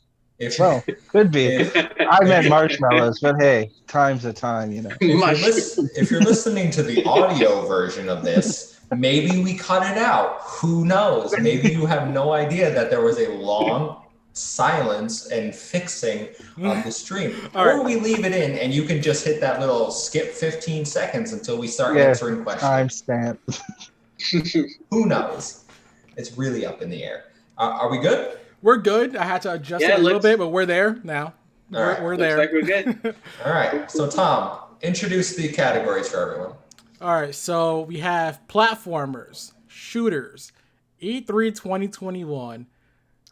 Well, could be. I meant marshmallows, but hey, time's a time, you know. If you're listening to the audio version of this, maybe we cut it out. Who knows? Maybe you have no idea that there was a long silence and fixing of the stream. Or we leave it in and you can just hit that little skip 15 seconds until we start answering questions. Timestamp. Who knows? It's really up in the air. Are we good? We're good. I had to adjust it a little bit, but we're there now. We're there. Looks like we're good. All right. So Tom, introduce the categories for everyone. All right. So we have platformers, shooters, E3 2021.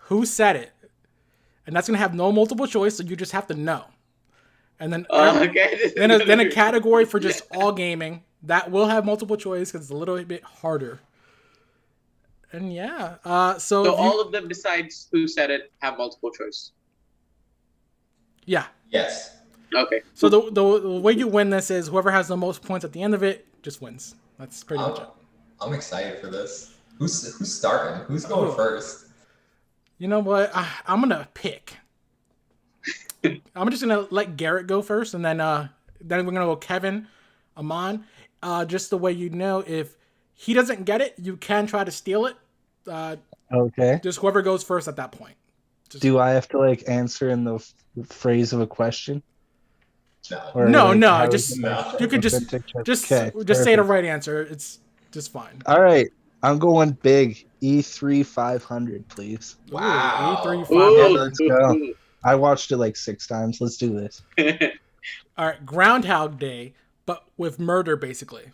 Who said it? And that's gonna have no multiple choice, so you just have to know. And then then a category for just all gaming that will have multiple choice because it's a little bit harder. And so all of them besides who said it have multiple choice. Yeah. Yes. Okay. So the way you win this is whoever has the most points at the end of it just wins. That's pretty much it. I'm excited for this. Who's starting? Who's going first? You know what? I'm gonna pick. I'm just gonna let Garrett go first, and then we're gonna go Kevin, Amon. Just the way you know, if he doesn't get it, you can try to steal it. Okay. Just whoever goes first at that point. Do I have to answer in the phrase of a question? No. No. You could just say the right answer. It's just fine. All right. I'm going big. E3 500, please. Wow. E3 Ooh, 500. Let's go. I watched it like 6 times. Let's do this. All right, Groundhog Day, but with murder basically.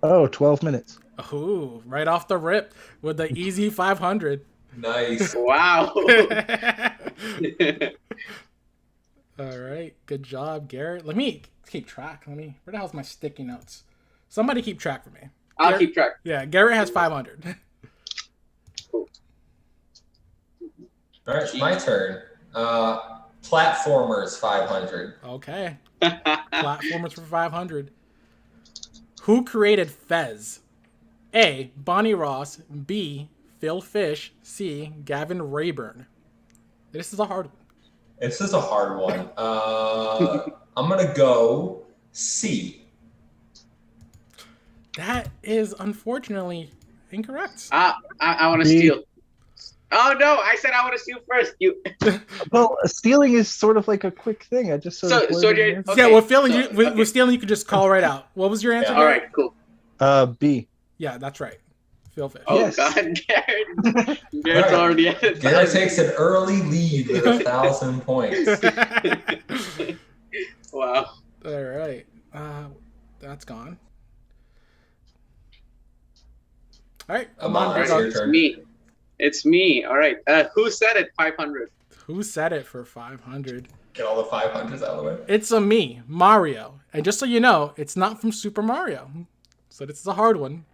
Oh, 12 minutes. Ooh, right off the rip with the easy 500. Nice. Wow. All right, good job, Garrett. Let me keep track. Where the hell's my sticky notes? Somebody keep track for me. I'll keep track. Yeah, Garrett has 500. Cool. All right, my turn. Platformers 500. Okay, platformers for 500. Who created Fez? A. Bonnie Ross. B. Phil Fish. C. Gavin Rayburn. This is a hard one. This is a hard one. I'm gonna go C. That is unfortunately incorrect. I want to steal. Oh no! I said I want to steal first. You. Well, stealing is sort of like a quick thing. I just sort of. Okay, Yeah, with stealing, okay. with stealing, you could just call right out. What was your answer? All right, cool. B. Yeah, that's right. Phil Fish. Oh Yes. God, Garrett. Garrett's already at it. Garrett takes an early lead with 1,000 points. Wow. All right. That's gone. All right. Amon, it's All your right, turn. It's me. All right. Who said it? 500. Who said it for 500? Get all the 500s out of the way. It's a me, Mario. And just so you know, it's not from Super Mario. So this is a hard one.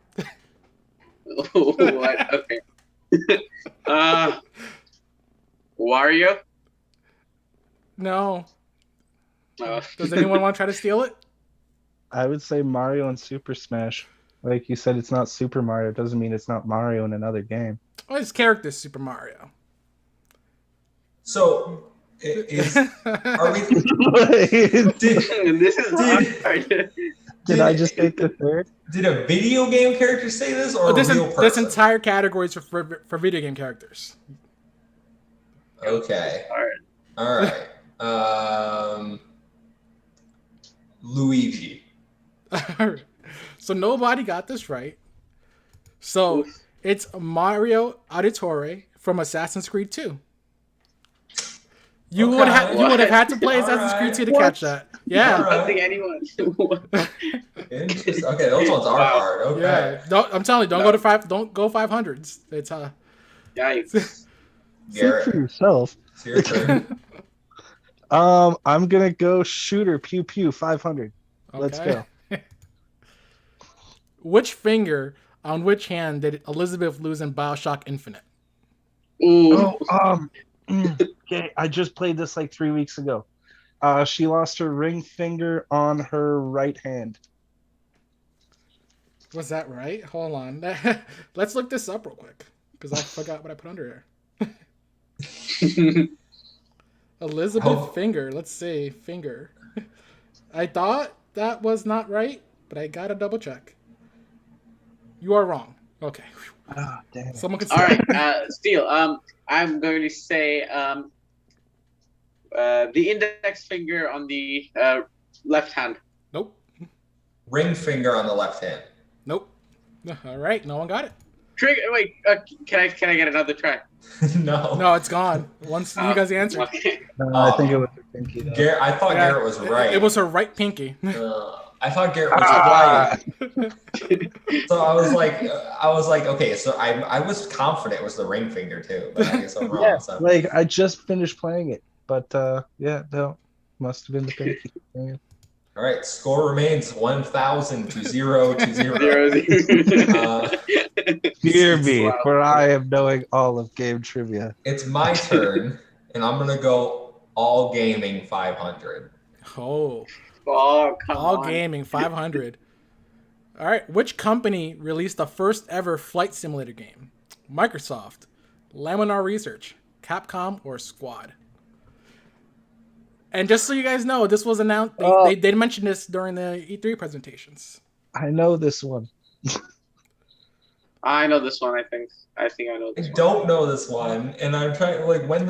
What? Okay. Wario? No. Oh. Does anyone want to try to steal it? I would say Mario and Super Smash. Like you said, it's not Super Mario. It doesn't mean it's not Mario in another game. Oh, his character's Super Mario. So, are we? This is hard. Did I just take the third? Did a video game character say this, or This a real person? this entire category is for video game characters. Okay. All right. All right. Luigi. So nobody got this right. So it's Mario Auditore from Assassin's Creed 2. You would have had to play Assassin's Creed 2 to catch that. Yeah. All I don't think anyone. Interesting. Okay, those ones are hard. Okay. Yeah. I'm telling you, don't go to five. Don't go 500s. It's Yikes. Think for yourself. It's your turn. I'm gonna go shooter pew pew 500. Let's Okay. go. Which finger on which hand did Elizabeth lose in BioShock Infinite? Ooh. Okay, I just played this like 3 weeks ago. She lost her ring finger on her right hand. Was that right? Hold on. Let's look this up real quick because I forgot what I put under here. Elizabeth finger. Let's see. Finger. I thought that was not right, but I gotta double check. You are wrong. Okay. Ah, damn it. Someone can All right, Steel. I'm going to say the index finger on the left hand. Nope. Ring finger on the left hand. Nope. All right. No one got it. Trigger. Wait. Can I get another try? No. No, it's gone. Once you guys answered. Okay. I think it was a pinky. Though. I thought Yeah, Garrett was right. It was her right pinky. I thought Garrett was right. So I was like, okay. So I was confident it was the ring finger too, but I guess I'm wrong. Yeah, So. like I just finished playing it, but yeah, no, must have been the pinky. Yeah. All right, score remains 1,000 to 0 to 0. Fear me, Wow. for I am knowing all of game trivia. It's my turn, and I'm gonna go all gaming 500. Oh. Oh, come All on. gaming 500. All right. Which company released the first ever flight simulator game? Microsoft, Laminar Research, Capcom, or Squad? And just so you guys know, this was announced. They mentioned this during the E3 presentations. I know this one. I know this one. I think I know I this one. don't know this one, and I'm trying like when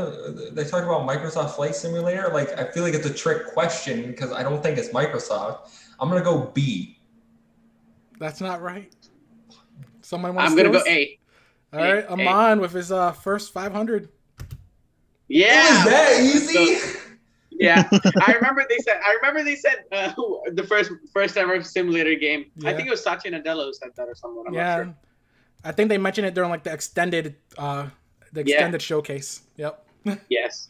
they talk about Microsoft Flight Simulator, like I feel like it's a trick question because I don't think it's Microsoft. I'm gonna go B. That's not right. Someone want to I'm gonna go steal A. All right, Aman with his first 500. Yeah. It was that Let's go. easy? Yeah, I remember they said the first ever simulator game. Yeah. I think it was Satya Nadella who said that or someone. I'm not sure. I think they mentioned it during like the extended showcase. Yep. Yes.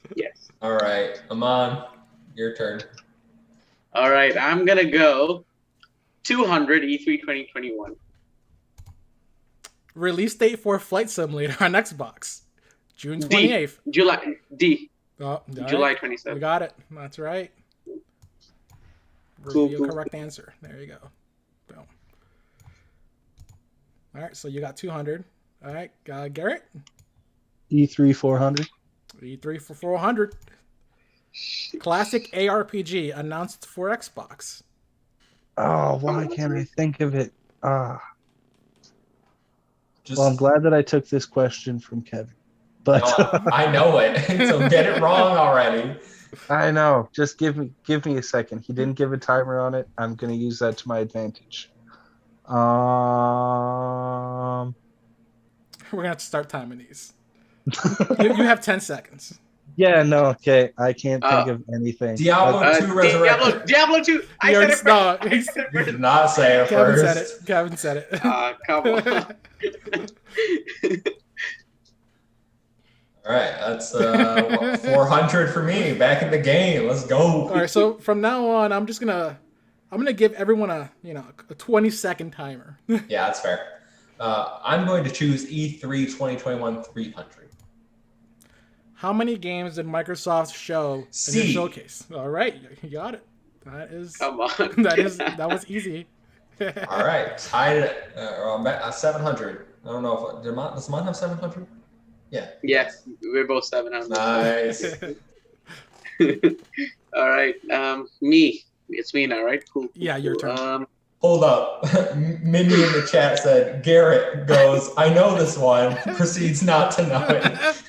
All right, Aman, your turn. All right, I'm gonna go 200 E3 2021. Release date for Flight Simulator on Xbox, June 28th. July 27th. We got it. That's right. Cool, Reveal correct answer. There you go. Boom. All right, so you got 200. All right, Garrett. E3 400. E3 for 400. Classic ARPG announced for Xbox. Oh, why can't I think of it? Well, Just, I'm glad that I took this question from Kevin. But I know it, so get it wrong already. I know. Just give me a second. He didn't give a timer on it. I'm gonna use that to my advantage. We're gonna have to start timing these. you have 10 seconds. Yeah, no, okay. I can't think of anything. Diablo 2 Resurrection. Diablo 2. I said it first. You did not say it first. Kevin said it. Come on. All right, that's 400 for me. Back in the game. Let's go. All right, so from now on, I'm gonna give everyone a 20-second timer. Yeah, that's fair. I'm going to choose E3 2021 300. How many games did Microsoft show in the showcase? All right, you got it. That is. Come on. That was easy. All right, tied at 700. I don't know if does Mon have 700? Yeah. Yes, we're both 700. Nice. All right. Me. It's me now, right? Cool. Yeah, your turn. Hold up. Mindy in the chat said, Garrett goes, I know this one, proceeds not to know it.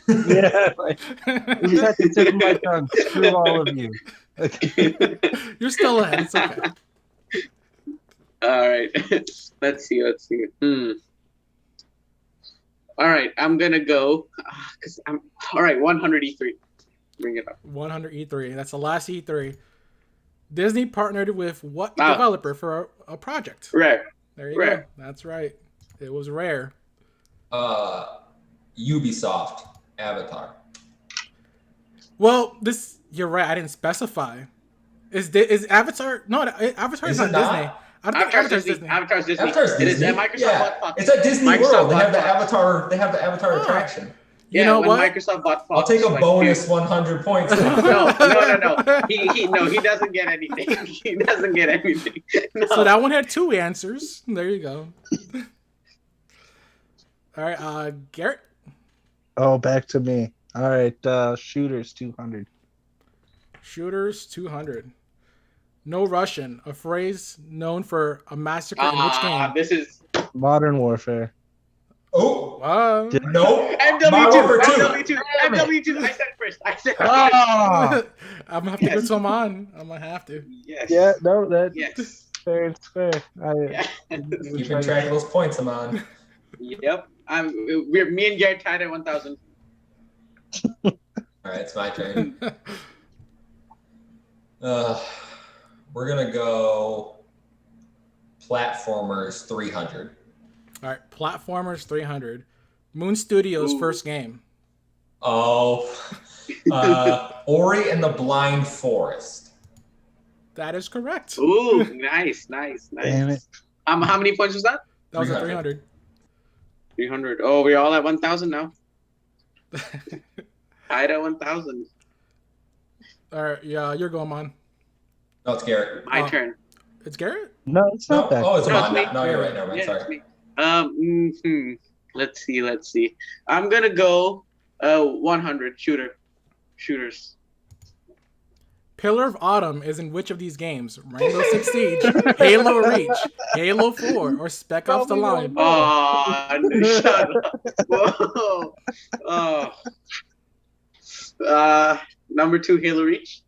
Yeah, it was at the tip of my tongue. Screw all of you. You're still ahead. It's okay. All right. Let's see. All right. I'm going to go. All right. 100 E3. Bring it up. 100 E3. That's the last E3. Disney partnered with what developer for a project? Rare. There you go. That's right. It was Rare. Ubisoft. Avatar. Well, you're right. I didn't specify. Is Avatar? No, Avatar is not Disney. I don't think Avatar's Disney. Avatar's Disney. Avatar's Disney. It is Microsoft bought It's at Disney Microsoft World. They have the Fox. Avatar. They have the Avatar attraction. You know what? Microsoft bought Fox. I'll take a bonus 100 points. No. He doesn't get anything. He doesn't get anything. No. So that one had 2 answers. There you go. All right, Garrett. Oh, back to me. All right, Shooters 200. Shooters 200. No Russian, a phrase known for a massacre in which game? This is Modern Warfare. Oh, no. MW2. MW2. I said it first. Oh! I'm gonna have to go to Oman. I'm gonna have to. Yes. Yeah, no, Yes. fair and square. keeping track of those points, Aman. Yep. Me and Garrett tied at 1,000. All right, it's my turn. We're gonna go platformers 300. All right, platformers 300. Moon Studios' first game. Oh, Ori and the Blind Forest. That is correct. Ooh, nice. Damn it. How many points was that? That was a 300. 300. Oh, we're all at 1,000 now. Tied at 1,000. All right, yeah, you're going on. No, it's Garrett. My turn. It's Garrett? No, it's not that. Oh, it's No, Aman. it's me. No, you're right. Never mind. Yeah, Sorry. it's me. Let's see. I'm gonna go 100 shooters. Pillar of Autumn is in which of these games? Rainbow Six Siege, Halo Reach, Halo 4, or Spec Ops: The Line? Oh, shut up. Whoa. Number 2, Halo Reach.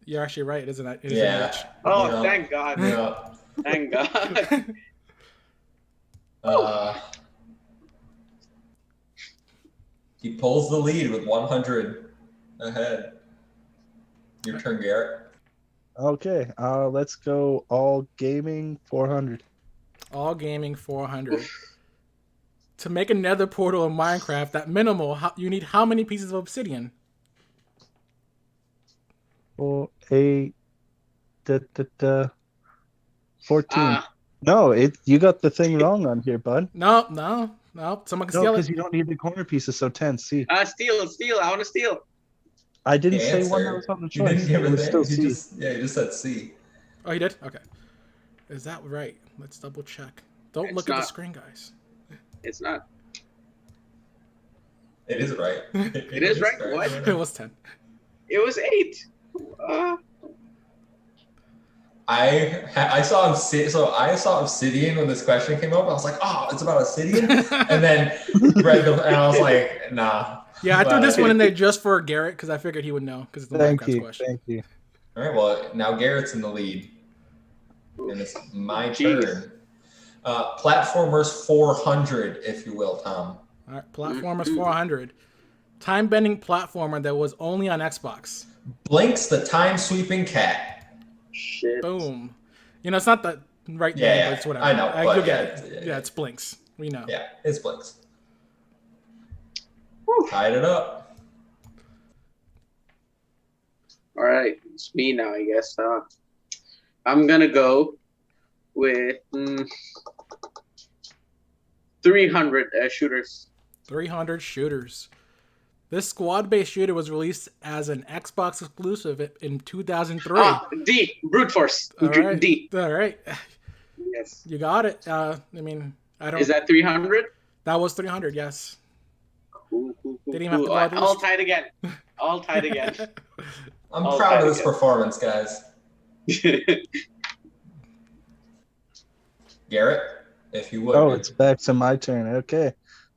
You're actually right, isn't it? It is Yeah. Reach. Oh, Yeah. thank God. Yeah. Thank God. He pulls the lead with 100 ahead. Your turn, Garrett. Okay, let's go all gaming 400. All gaming 400. To make a nether portal in Minecraft, at minimal, you need how many pieces of obsidian? 4, 8, 14. No, you got the thing wrong on here, bud. No. Someone can No, steal because it. you don't need the corner pieces, so 10. C. Steal. I want to steal. I didn't The say one answer. that was on the He choice. didn't give It a was still thing. He C. just said C. Oh, he did? Okay. Is that right? Let's double check. Don't look at the screen, guys. It's not. It is right. It is right. What? It was 10. It was 8. I saw obsidian when this question came up. I was like, oh, it's about obsidian, and then read them, and I was like, nah. Yeah, I threw this one in there just for Garrett because I figured he would know because it's the Minecraft question. Thank you. All right, well, now Garrett's in the lead, and it's my turn. Platformers 400, if you will, Tom. All right, Platformers 400. Time-bending platformer that was only on Xbox. Blinks the time-sweeping cat. Shit. Boom. You know, it's not the right name, but it's whatever. I know, but you'll get it. Yeah, it's Blinks. We know. Yeah, it's Blinks. Tied it up. All right, it's me now, I guess. I'm gonna go with 300 shooters. 300 shooters. This squad-based shooter was released as an Xbox exclusive in 2003. D. Brute Force. All right. D. All right. Yes. You got it. I mean, I don't. Is that 300? That was 300. Yes. Cool. Didn't even have to go out the All list. tied again. All tied again. I'm All proud tied of this again. performance, guys. Garrett, if you would. Oh, it's back to my turn. Okay,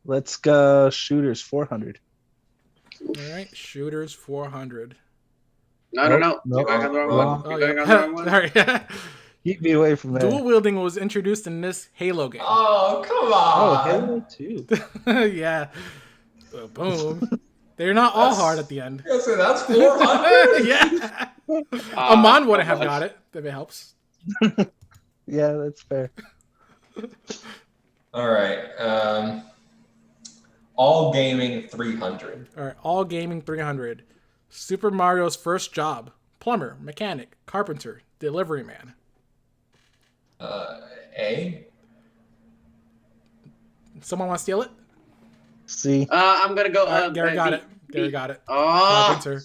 let's go shooters 400. All right. Shooters 400. No. Nope. You're going on the wrong one. Oh, You're going yeah. on the wrong one. Sorry. Keep me away from there. Dual wielding was introduced in this Halo game. Oh, come Oh, on. Halo 2. Yeah. Boom. They're not all hard at the end. So that's 400? Yeah. Amon wouldn't have got it, if it helps. Yeah, that's fair. All right. All gaming 300. All right. All gaming 300. Super Mario's first job. Plumber, mechanic, carpenter, delivery man. A? Someone want to steal it? C. I'm gonna go. Gary got B. it. Gary got it. Oh, Carpenter.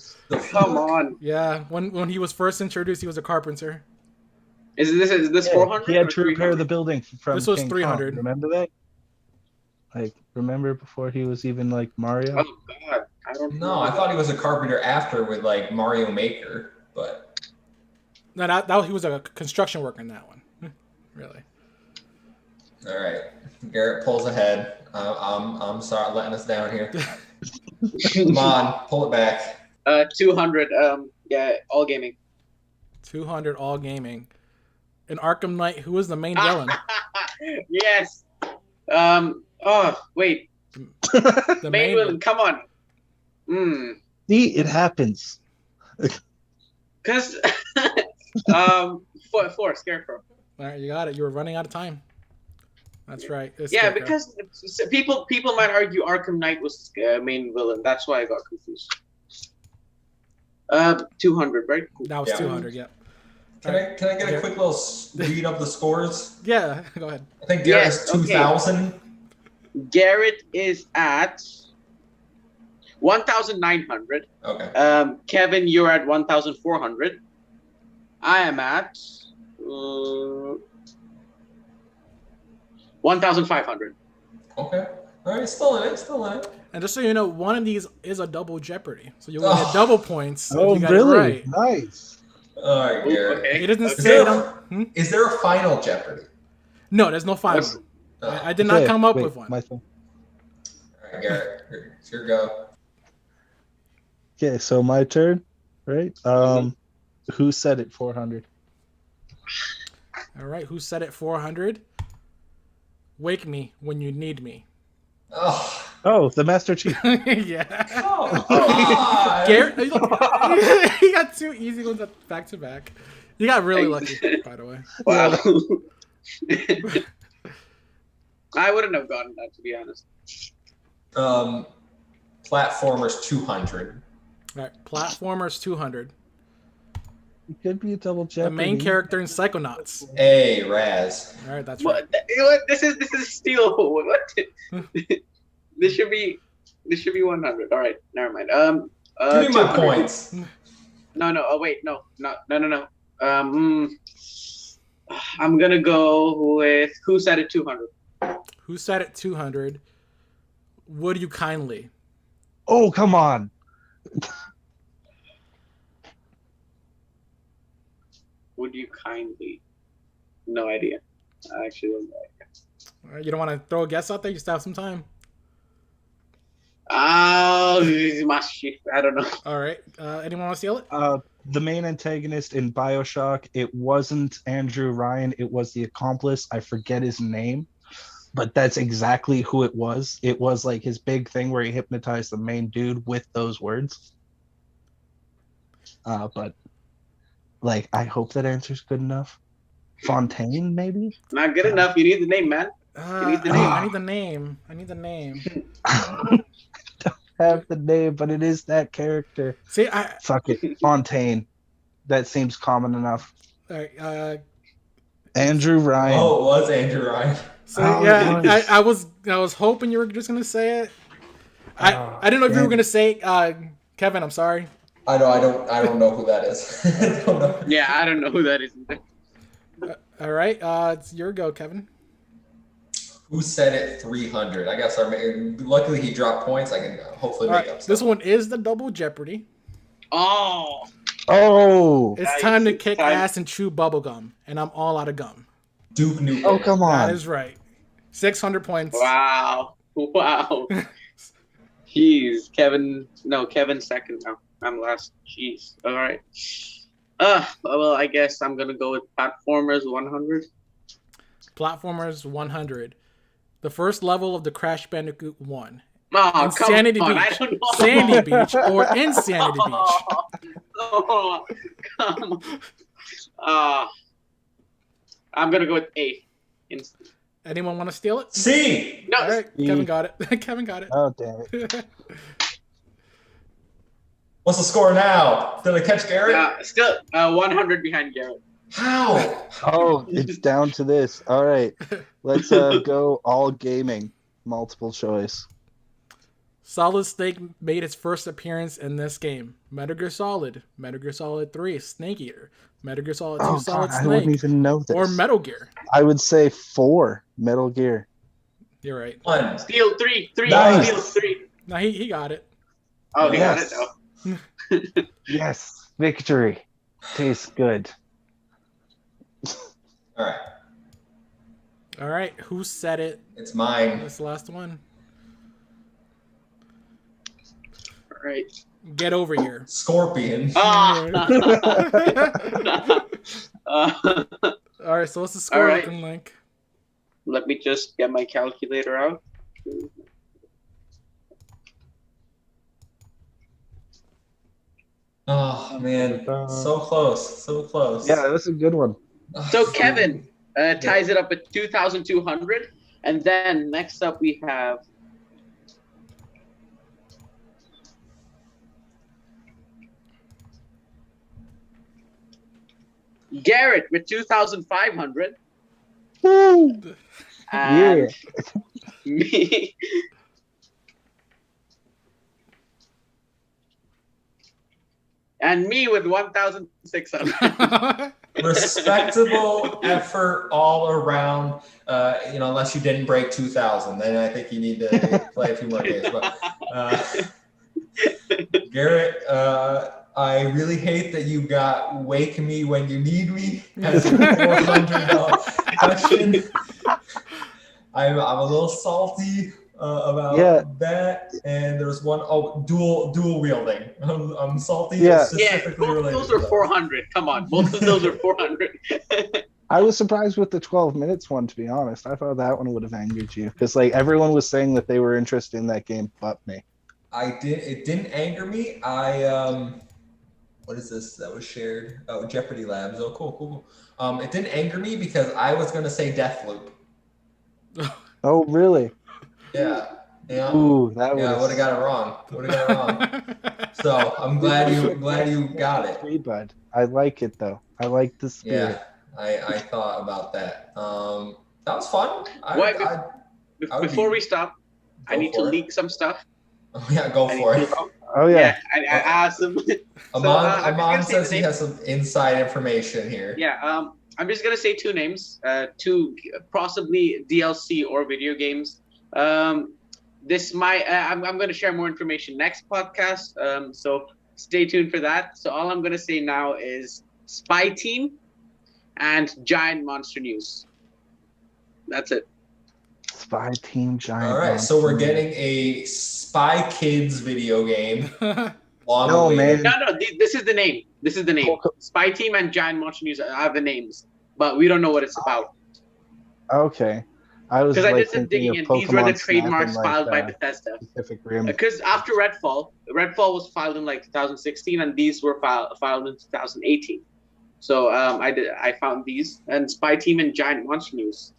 come on. Yeah. When he was first introduced, he was a carpenter. Is this 400? He had or to repair 300? the building from This was King 300. Kong. Remember that? Like, remember before he was even like Mario? Oh God, I don't. No, I thought he was a carpenter after with like Mario Maker, but No, that he was a construction worker in that one. Really. all right. Garrett pulls ahead. I'm sorry, letting us down here. Come on, pull it back. 200. Yeah, all gaming. 200 all gaming. In Arkham Knight, who was the main villain? Yes. Oh wait. The Main villain. Come on. See, it happens. Cause four Scarecrow. All right, you got it. You were running out of time. That's right. It's Yeah, Scarecrow. because people might argue Arkham Knight was main villain. That's why I got confused. 200, right? That was Yeah. 200. Yeah. Can I get a quick little read of the scores? Yeah. Go ahead. I think Garrett's Yes, okay. 2,000. Garrett is at 1,900. Okay. Kevin, you're at 1,400. I am at 1,500. Okay. All right, still in it. And just so you know, one of these is a double Jeopardy, so you'll get double points if Oh, you got really? it right. Nice. All right, Garrett. Okay. It doesn't Okay. say it on. Is there a final Jeopardy? No, there's no final. What's- I did not Okay, come up wait, with one. my thing. All right, Garrett, it's your go. Okay, so my turn, right? Who said it 400? All right, who said it 400? Wake me when you need me. Oh, Oh, the Master Chief. Yeah. Oh, God. Garrett, he got 2 easy ones back to back. You got really lucky, by the way. Wow. I wouldn't have gotten that, to be honest. Platformers 200. All right, Platformers 200. It could be a double Jeopardy. The main character in Psychonauts. Hey, Raz. All right, that's right. What? This is steal. What? This should be 100. All right, never mind. Give me my 200. points. No. Oh wait, no. I'm gonna go with who said it 200. Who said it 200? Would you kindly? Oh, come on. Would you kindly? No idea. I actually don't know. All right, you don't want to throw a guess out there? You still have some time. Oh, I don't know. All right. Anyone want to steal it? The main antagonist in BioShock, it wasn't Andrew Ryan. It was the accomplice. I forget his name, but that's exactly who it was. It was like his big thing where he hypnotized the main dude with those words. But like, I hope that answer's good enough. Fontaine, maybe? Not good enough. You need the name, man. You need the name. I need the name. I need the name. I don't have the name, but it is that character. See, Fuck it. Fontaine. That seems common enough. all right, Andrew Ryan. Oh, it was Andrew Ryan. so Oh, yeah, nice. I was hoping you were just gonna say it. I didn't know if you were gonna say Kevin. I'm sorry. I know. I don't know who that is. I don't know. Yeah, I don't know who that is. All right, it's your go, Kevin. Who said it 300? I guess luckily he dropped points. I can hopefully All make right, up. this one is the double Jeopardy. Oh, Oh. It's Nice. time to kick Time. ass and chew bubblegum, and I'm all out of gum. Duke Nukem. Oh, come That on. is right. 600 points. wow. Jeez, Kevin. No, Kevin second now. I'm last. Jeez. All right. Well, I guess I'm gonna go with Platformers 100. Platformers 100. The first level of the Crash Bandicoot 1. Oh, Insanity come on. Beach, I don't know. Sandy Beach, or Insanity Beach. Oh, come on. I'm gonna go with A. Anyone want to steal it? C. No, All right, Kevin got it. Kevin got it. Oh, damn it. What's the score now? Did I catch Garrett? still 100 behind Garrett. How? Oh, it's down to this. All right. Let's go all gaming. Multiple choice. Solid Snake made its first appearance in this game. Metal Gear Solid, Metal Gear Solid 3, Snake Eater, Metal Gear Solid 2, Oh, Solid God, I wouldn't Snake, even know this. or Metal Gear. I would say 4. Metal Gear. You're right. 1. Steel 3. Nice. Steel 3. No, he got it. Oh, he Yes. got it. Oh. Yes. Victory. Tastes good. All right. All right, who said it? It's mine. This last one. All right. Get over here. Scorpion. Ah. All right, so what's the score All right. looking like? Let me just get my calculator out. Oh man, so close, so close. Yeah, that's a good one. So Kevin ties it up at 2,200, and then next up we have Garrett with 2,500, Woo! and me. And me with 1,600. Respectable effort all around. Unless you didn't break 2,000, then I think you need to play a few more games. But Garrett, I really hate that you got "Wake Me When You Need Me" as your $400 question. I'm a little salty about that. And there's one dual wielding. I'm salty. Yeah. Yeah, specifically both of related those to are 400. Come on, both of those are 400. I was surprised with the 12 minutes one, to be honest. I thought that one would have angered you because like everyone was saying that they were interested in that game but me. It didn't anger me. What is this that was shared? Oh, Jeopardy Labs. Oh, cool. It didn't anger me because I was gonna say Deathloop. Oh, really? Yeah. Yeah. Ooh, that Yeah, I would have got it wrong. So I'm glad you got it. Free bud. I like it though. I like the spirit. Yeah, I thought about that. That was fun. Before we stop, I need to leak some stuff. Oh yeah, go for it. Oh yeah. I asked him. Amon says he has some inside information here. Yeah. I'm just gonna say two names, two possibly DLC or video games. This might. I'm gonna share more information next podcast. So stay tuned for that. So all I'm gonna say now is Spy Team and Giant Monster News. That's it. Spy Team Giant. All right, so we're getting a Spy Kids video game. No, man. No. This is the name. Spy Team and Giant Monster News are the names, but we don't know what it's about. Okay. I was because like, I did some digging, and these were the trademarks filed by Bethesda. Because after Redfall was filed in like 2016, and these were filed in 2018. So I found these and Spy Team and Giant Monster News.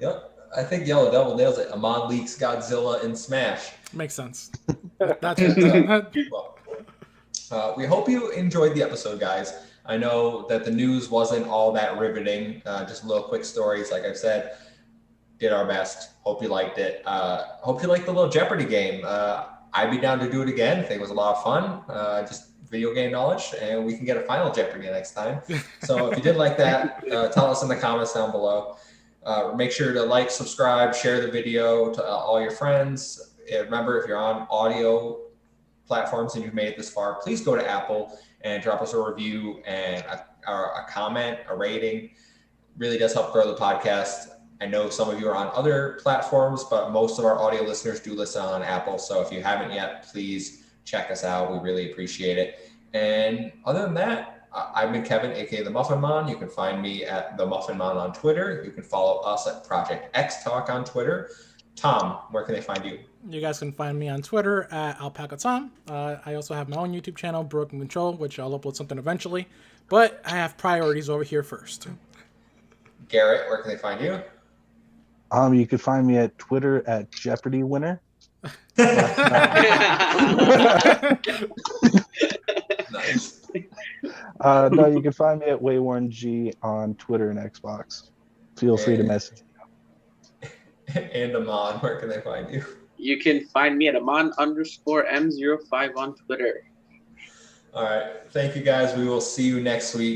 Yep, I think Yellow Devil nails it. Amon leaks Godzilla in Smash. Makes sense. That's it. We hope you enjoyed the episode, guys. I know that the news wasn't all that riveting. Just little quick stories, like I've said. Did our best. Hope you liked it. Hope you liked the little Jeopardy game. I'd be down to do it again. I think it was a lot of fun. Just video game knowledge, and we can get a final Jeopardy next time. So if you did like that, tell us in the comments down below. Make sure to like, subscribe, share the video to all your friends. Remember, if you're on audio platforms and you've made it this far, please go to Apple and drop us a review and a comment, a rating. Really does help grow the podcast. I know some of you are on other platforms, but most of our audio listeners do listen on Apple. So if you haven't yet, please check us out. We really appreciate it. And other than that, I've been Kevin, aka the Muffin Mon. You can find me at the Muffin Mon on Twitter. You can follow us at Project XTalk on Twitter. Tom, where can they find you? You guys can find me on Twitter at Alpaca Tom. I also have my own YouTube channel, Broken Control, which I'll upload something eventually. But I have priorities over here first. Garrett, where can they find you? You could find me at Twitter at Jeopardy Winner. Nice. No, you can find me at Wayworn G on Twitter and Xbox. Feel free to message me. And Amon, where can they find you? You can find me at Amon_M05 on Twitter. All right. Thank you, guys. We will see you next week.